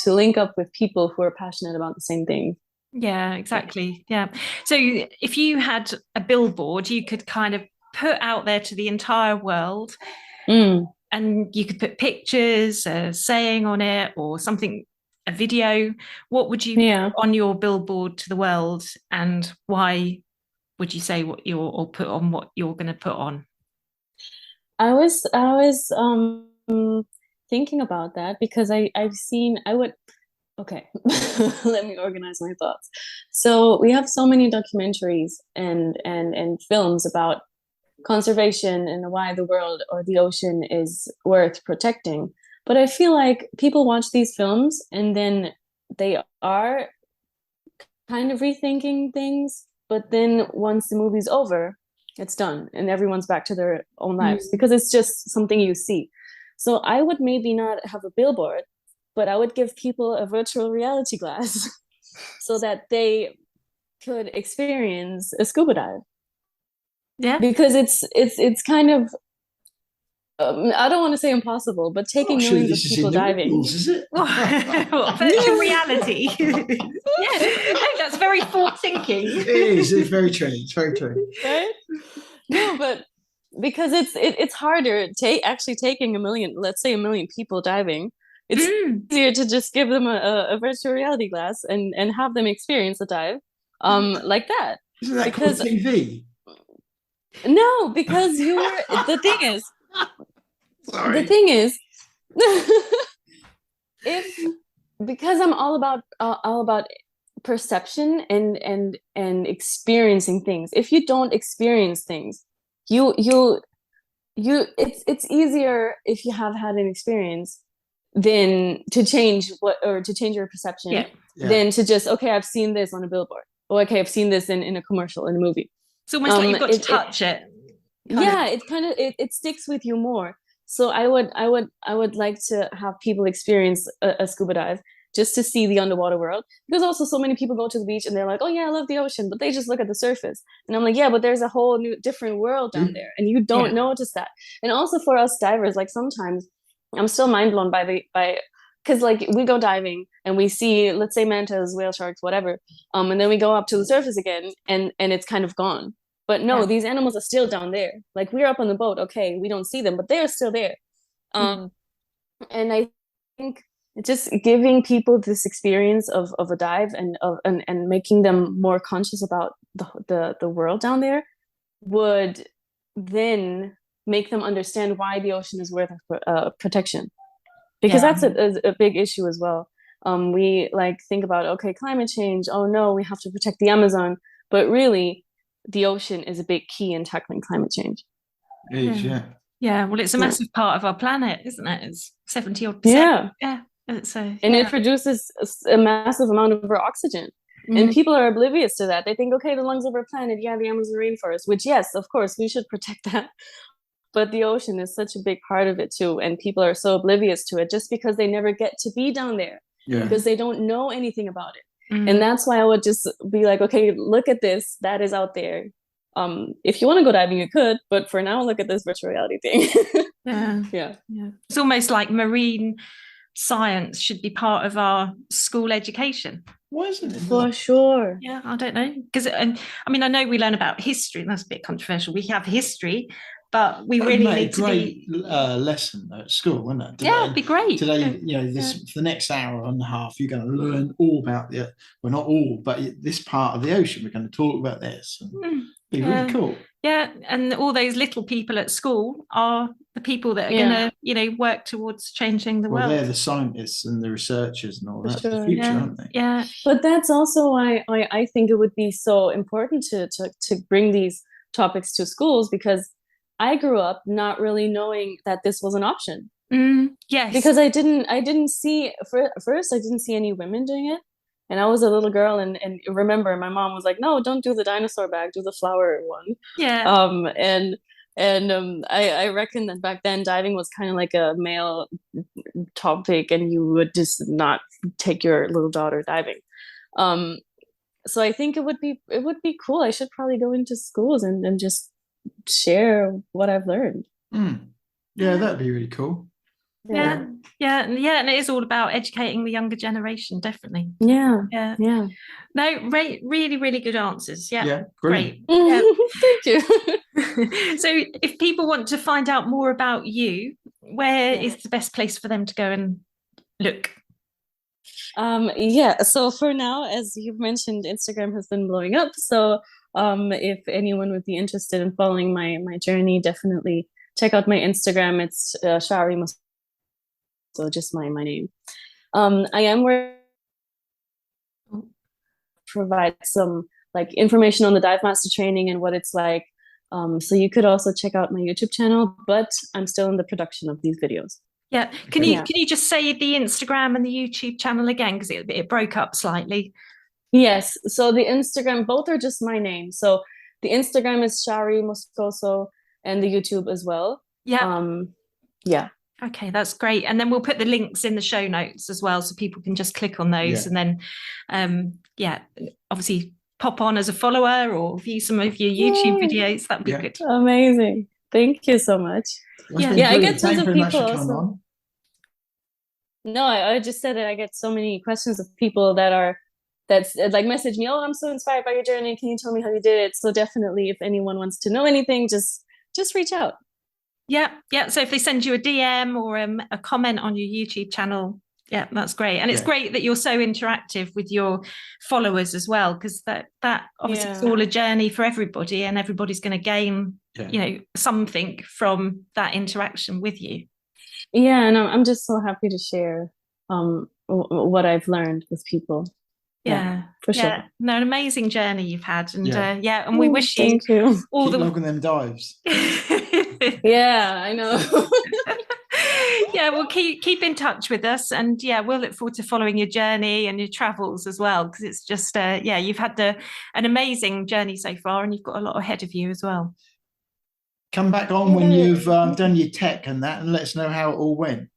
link up with people who are passionate about the same thing. Yeah, exactly. Yeah. So if you had a billboard, you could kind of put out there to the entire world, and you could put pictures, a saying on it, or something, a video. What would you put on your billboard to the world, and why would you say what you're, or put on what you're going to put on? I was thinking about that because okay, let me organize my thoughts. So we have so many documentaries and films about conservation and why the world or the ocean is worth protecting. But I feel like people watch these films and then they are kind of rethinking things. But then once the movie's over, it's done and everyone's back to their own lives because it's just something you see. So I would maybe not have a billboard, but I would give people a virtual reality glass so that they could experience a scuba dive. Yeah, because it's kind of I don't want to say impossible, but taking millions of people diving. Rules, is it? Virtual reality. Yeah, that's very forward thinking. It is. It's very true. It's very true. Right? No, but because it's harder actually taking let's say a million people diving. It's easier to just give them a virtual reality glass and have them experience a dive like that. Isn't that called TV? No, because the thing is, Sorry. the thing is, because I'm all about perception and experiencing things. If you don't experience things, it's easier if you have had an experience than to change your perception than to just, okay, I've seen this on a billboard. Oh, okay, I've seen this in a commercial, in a movie. It's almost like you've got to touch it. It sticks with you more. So I would like to have people experience a scuba dive just to see the underwater world, because also so many people go to the beach and they're like, oh yeah, I love the ocean, but they just look at the surface. And I'm like, yeah, but there's a whole new different world down there and you don't notice that. And also for us divers, like sometimes I'm still mind blown because like we go diving and we see, let's say, mantas, whale sharks, whatever, and then we go up to the surface again and it's kind of gone. But no, these animals are still down there. Like we're up on the boat, okay, we don't see them, but they're still there. And I think just giving people this experience of a dive and making them more conscious about the world down there would then make them understand why the ocean is worth protection, because that's a big issue as well. We like think about, okay, climate change, oh no, we have to protect the Amazon, but really the ocean is a big key in tackling climate change. It is, yeah. Well, it's a massive part of our planet, isn't it? It's 70-odd%. Yeah. And it produces a massive amount of our oxygen. And people are oblivious to that. They think, okay, the lungs of our planet, the Amazon rainforest, which, yes, of course, we should protect that. But the ocean is such a big part of it too. And people are so oblivious to it just because they never get to be down there, because they don't know anything about it. And that's why I would just be like, okay, look at this, that is out there. If you want to go diving, you could, but for now, look at this virtual reality thing. Yeah. It's almost like marine science should be part of our school education. Why isn't it? For sure. Yeah, I don't know. Because, I mean, I know we learn about history, and that's a bit controversial. We have history, but we really need to be... lesson at school, wouldn't it? Today, it'd be great. Today, for the next hour and a half, you're going to learn all about well, not all, but this part of the ocean. We're going to talk about this. And be really cool. Yeah, and all those little people at school are the people that are going to, work towards changing the world. They're the scientists and the researchers and all that. Sure. The future, aren't they? Yeah. But that's also why I think it would be so important to bring these topics to schools, because I grew up not really knowing that this was an option. Yes. Because I didn't see, first I didn't see any women doing it. And I was a little girl, and remember, my mom was like, "No, don't do the dinosaur bag, do the flower one." Yeah. I reckon that back then diving was kind of like a male topic, and you would just not take your little daughter diving. So I think it would be cool. I should probably go into schools and just share what I've learned. Yeah, that'd be really cool. Yeah, and it is all about educating the younger generation, definitely. Yeah. No, really, really good answers. Yeah, brilliant. Great. Yeah. Thank you. So if people want to find out more about you, where is the best place for them to go and look? So for now, as you've mentioned, Instagram has been blowing up. So if anyone would be interested in following my journey, definitely check out my Instagram. It's Shari Moscoco, so just my name. I am where provide some like information on the dive master training and what it's like. So you could also check out my YouTube channel, but I'm still in the production of these videos. Yeah. Can you just say the Instagram and the YouTube channel again, because it broke up slightly? Yes. So the Instagram, both are just my name. So the Instagram is Shari Moscoso and the YouTube as well. Yeah. Okay, that's great. And then we'll put the links in the show notes as well, so people can just click on those and then, obviously pop on as a follower or view some of your YouTube videos. That'd be good. Amazing. Thank you so much. I get tons of people also. No, I just said that I get so many questions of people that's like message me, I'm so inspired by your journey. Can you tell me how you did it? So definitely, if anyone wants to know anything, just reach out. Yeah. So if they send you a DM or a comment on your YouTube channel, that's great. And it's great that you're so interactive with your followers as well, because that obviously it's all a journey for everybody, and everybody's going to gain, something from that interaction with you. Yeah, and I'm just so happy to share what I've learned with people. Yeah, for sure. No, an amazing journey you've had, and and we wish you all keep logging them dives. Yeah, I know. Well, keep in touch with us, and we'll look forward to following your journey and your travels as well, because it's just you've had an amazing journey so far, and you've got a lot ahead of you as well. Come back on when you've done your tech and that, and let us know how it all went.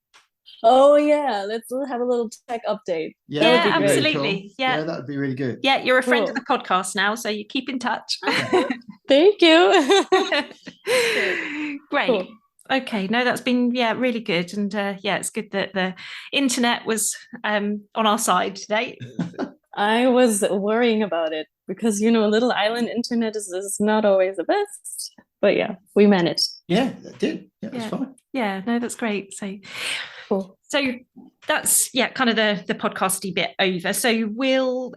Oh yeah, let's have a little tech update. Yeah, absolutely. Cool. Yeah, that would be really good. Yeah, you're a friend of the podcast now, so you keep in touch. Thank you. Great. Cool. Okay, no, that's been really good, and it's good that the internet was on our side today. I was worrying about it because little island internet is not always the best, but we managed. Yeah, that did. Yeah, that's fine. Yeah, no, that's great. So cool. So that's kind of the podcasty bit over. So we'll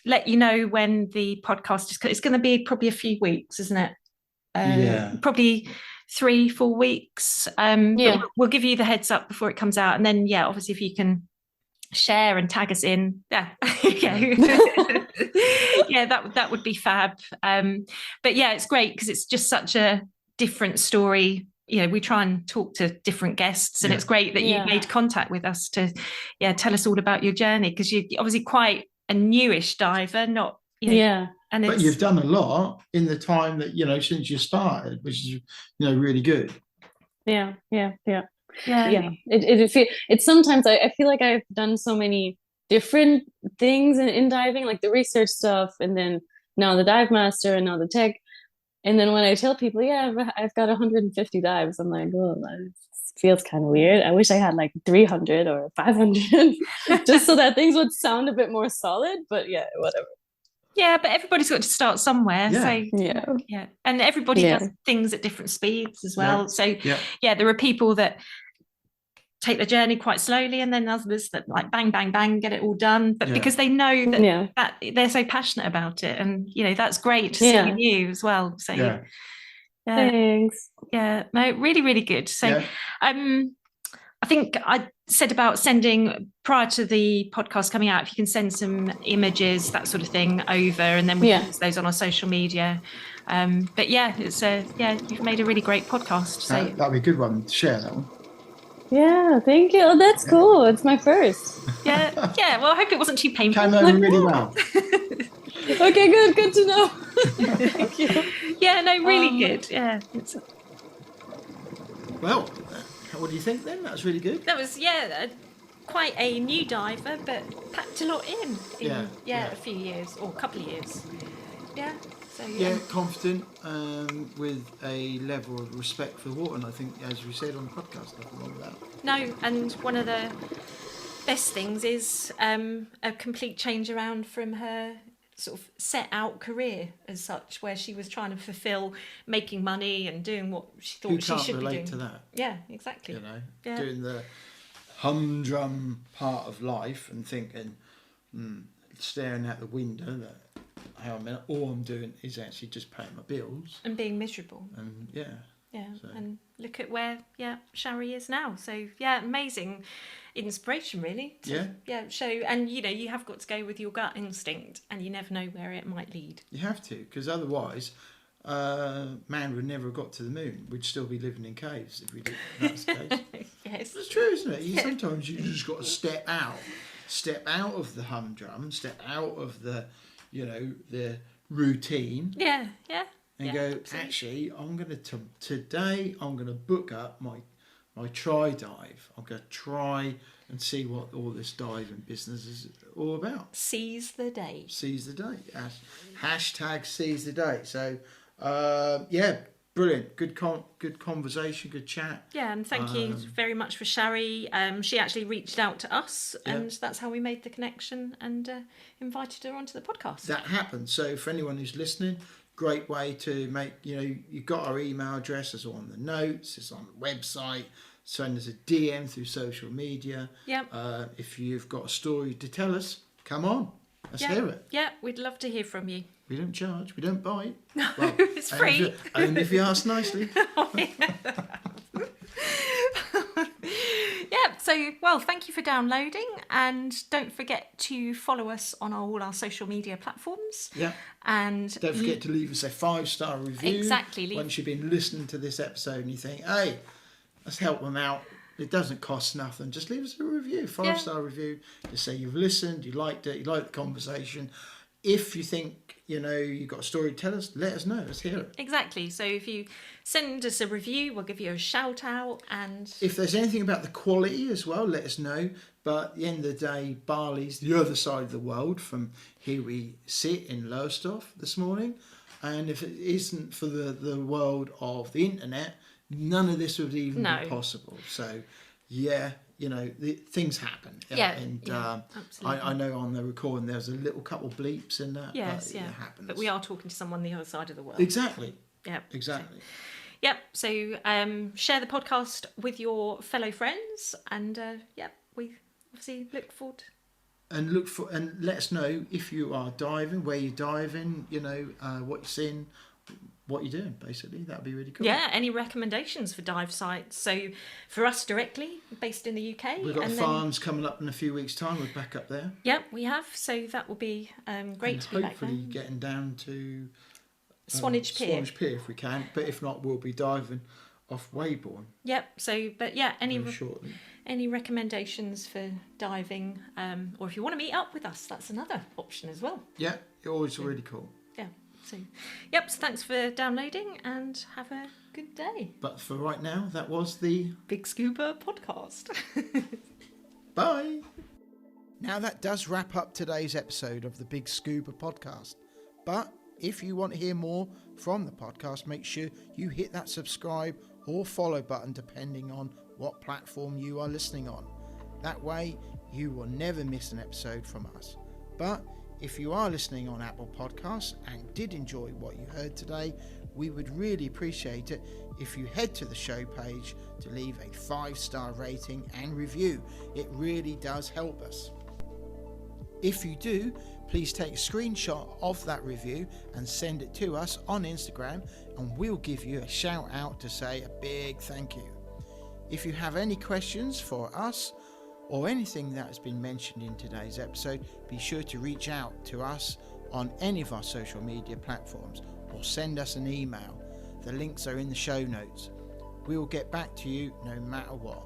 let you know when the podcast is. It's going to be probably a few weeks, isn't it? Probably 3-4 weeks. But we'll give you the heads up before it comes out, and then obviously if you can share and tag us in, that would be fab. But it's great because it's just such a different story. We try and talk to different guests, and it's great that you made contact with us to tell us all about your journey, because you're obviously quite a newish diver, not but you've done a lot in the time that since you started, which is really good. It's sometimes I feel like I've done so many different things in diving, like the research stuff, and then now the dive master, and now the tech. And then when I tell people, I've got 150 dives, I'm like, well, that feels kind of weird. I wish I had like 300 or 500 just so that things would sound a bit more solid, but whatever. Yeah, but everybody's got to start somewhere. Yeah. So and everybody does things at different speeds as well. So there are people that take the journey quite slowly, and then others that like bang, bang, bang, get it all done. But because they know that they're so passionate about it, and that's great to see in you as well. So thanks. No, really, really good. So I think I said about sending, prior to the podcast coming out, if you can send some images, that sort of thing over, and then we can use those on our social media. But it's you've made a really great podcast. So that'd be a good one to share, that one. Yeah, thank you. Oh, that's cool. It's my first. Yeah. Well, I hope it wasn't too painful. Came over really well. Okay, good to know. Thank you. Yeah, no, really good. Yeah. Well, what do you think then? That was really good. That was quite a new diver, but packed a lot in a few years or a couple of years. Yeah. So Yeah, confident, with a level of respect for the water, and I think, as we said on the podcast, nothing wrong with that. No, and one of the best things is a complete change around from her sort of set out career as such, where she was trying to fulfill making money and doing what she thought she should be doing. Who can't relate to that? Yeah, exactly. You know, Yeah. doing the humdrum part of life and thinking, staring out the window that, hang on a minute, all I'm doing is actually just paying my bills. And being miserable. And Yeah, so. and look at where Shari is now. So yeah, amazing inspiration really. To, show, and you know, you have got to go with your gut instinct, and you never know where it might lead. You have to, because otherwise, man would never have got to the moon. We'd still be living in caves if we did. That's the case. Yes, It's true, isn't it? Sometimes you just got to step out of the humdrum, step out of the, the routine. Yeah. And go, absolutely. actually, I'm going to today. I'm going to book up my try dive. I'm going to try and see what all this diving business is all about. Seize the day. Seize the day. Hashtag seize the day. So, brilliant. Good conversation. Good chat. Yeah, and thank you very much for Shari. She actually reached out to us, and that's how we made the connection and invited her onto the podcast. That happened. So for anyone who's listening, great way to make, you've got our email address, it's on the notes, it's on the website, send us a DM through social media. Yep. If you've got a story to tell us, come on, let's hear it. Yeah, we'd love to hear from you. We don't charge, we don't bite. No, Well, it's free. Only if you ask nicely. Yeah, so, well, thank you for downloading, and don't forget to follow us on all our social media platforms. Yeah. And Don't forget to leave us a 5-star review. Exactly. Once you've been listening to this episode and you think, hey, let's help them out. It doesn't cost nothing. Just leave us a review, 5-star review. Just say you've listened, you liked it, you liked the conversation. If you think, you've got a story to tell us, let us know. Let's hear it. Exactly. So if you send us a review, we'll give you a shout out. And if there's anything about the quality as well, let us know. But at the end of the day, Bali's the other side of the world from here we sit in Lowestoft this morning. And if it isn't for the world of the internet, none of this would even be possible. So, things happen. Absolutely. I know on the recording there's a little couple bleeps in that. Yes, It happens. But we are talking to someone on the other side of the world. Exactly. Yeah. Exactly. Yep. So share the podcast with your fellow friends, and we obviously look forward. And let us know if you are diving, where you're diving, what you're seeing, what you're doing, basically. That'd be really cool. Yeah, any recommendations for dive sites? So for us directly, based in the UK. We've got farms coming up in a few weeks' time. We're back up there. Yep, we have. So that will be great and to be back there. hopefully getting down to Swanage Pier. Swanage Pier if we can. But if not, we'll be diving off Weybourne. Yep. So, but yeah, shortly. Any recommendations for diving, or if you want to meet up with us, that's another option as well. Yeah, you're always really cool. Yeah. So, yep. So thanks for downloading, and have a good day. But for right now, that was the BiG Scuba Podcast. Bye. Now that does wrap up today's episode of the BiG Scuba Podcast. But if you want to hear more from the podcast, make sure you hit that subscribe or follow button depending on what platform you are listening on. That way you will never miss an episode from us. But if you are listening on Apple Podcasts and did enjoy what you heard today, we would really appreciate it if you head to the show page to leave a 5-star rating and review. It really does help us. If you do, please take a screenshot of that review and send it to us on Instagram, and we'll give you a shout out to say a big thank you. If you have any questions for us or anything that has been mentioned in today's episode, be sure to reach out to us on any of our social media platforms or send us an email. The links are in the show notes. We will get back to you no matter what.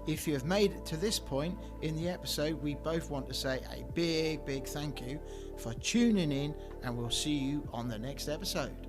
If you have made it to this point in the episode, we both want to say a big thank you for tuning in, and we'll see you on the next episode.